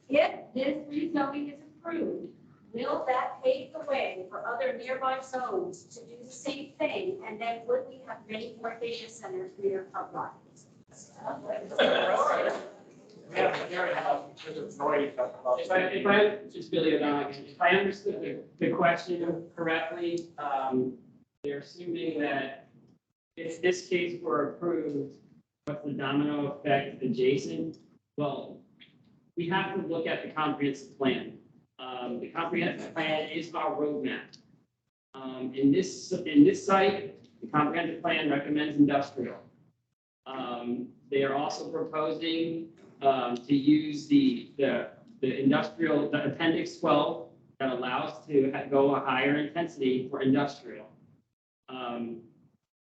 If this rezoning is approved, will that pave the way for other nearby zones to do the same thing? And then would we have many more data centers near our properties? If I just Billy O'Donnell, if I understood the question correctly, they're assuming that if this case were approved, what's the domino effect adjacent? Well, we have to look at the comprehensive plan. The comprehensive plan is our roadmap. In this site, the comprehensive plan recommends industrial. They are also proposing to use the industrial, the appendix 12 that allows to go a higher intensity for industrial.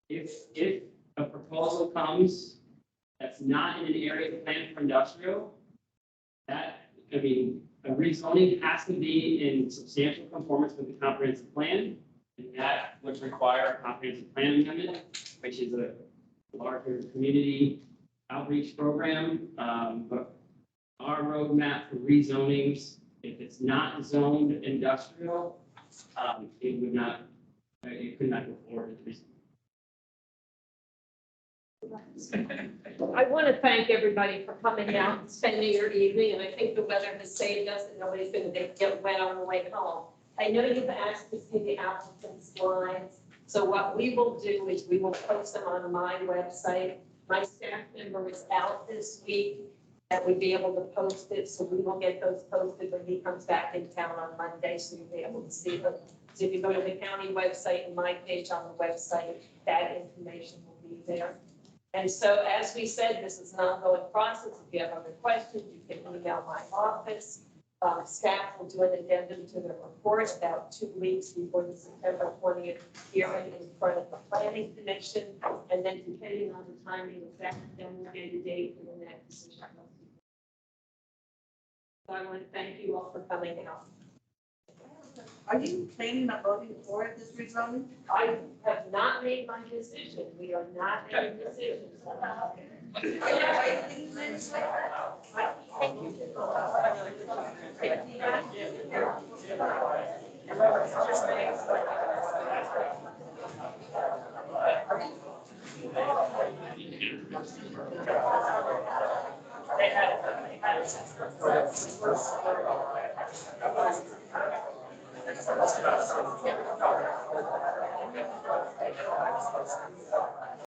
If a proposal comes that's not in an area planned for industrial, that, I mean, a rezoning has to be in substantial conformance with the comprehensive plan. And that would require a comprehensive plan amendment, which is a larger community outreach program. But our roadmap for rezonings, if it's not zoned industrial, it would not, it could not go forward with rezoning. I want to thank everybody for coming out and spending your evening, and I think the weather has saved us and nobody's going to get wet on the way home. I know you've asked to see the applicant's slides, so what we will do is we will post them on my website. My staff member is out this week that would be able to post it, so we will get those posted when he comes back in town on Monday, so you'll be able to see them. So if you go to the county website and my page on the website, that information will be there. And so, as we said, this is an ongoing process. If you have other questions, you can email my office. Staff will do an addendum to the report about 2 weeks before the September 20th hearing in front of the Planning Commission. And then, depending on the timing of that, then we'll get a date for the next decision. So I want to thank you all for coming out. Are you planning on voting for this rezoning? I have not made my decision. We are not making decisions.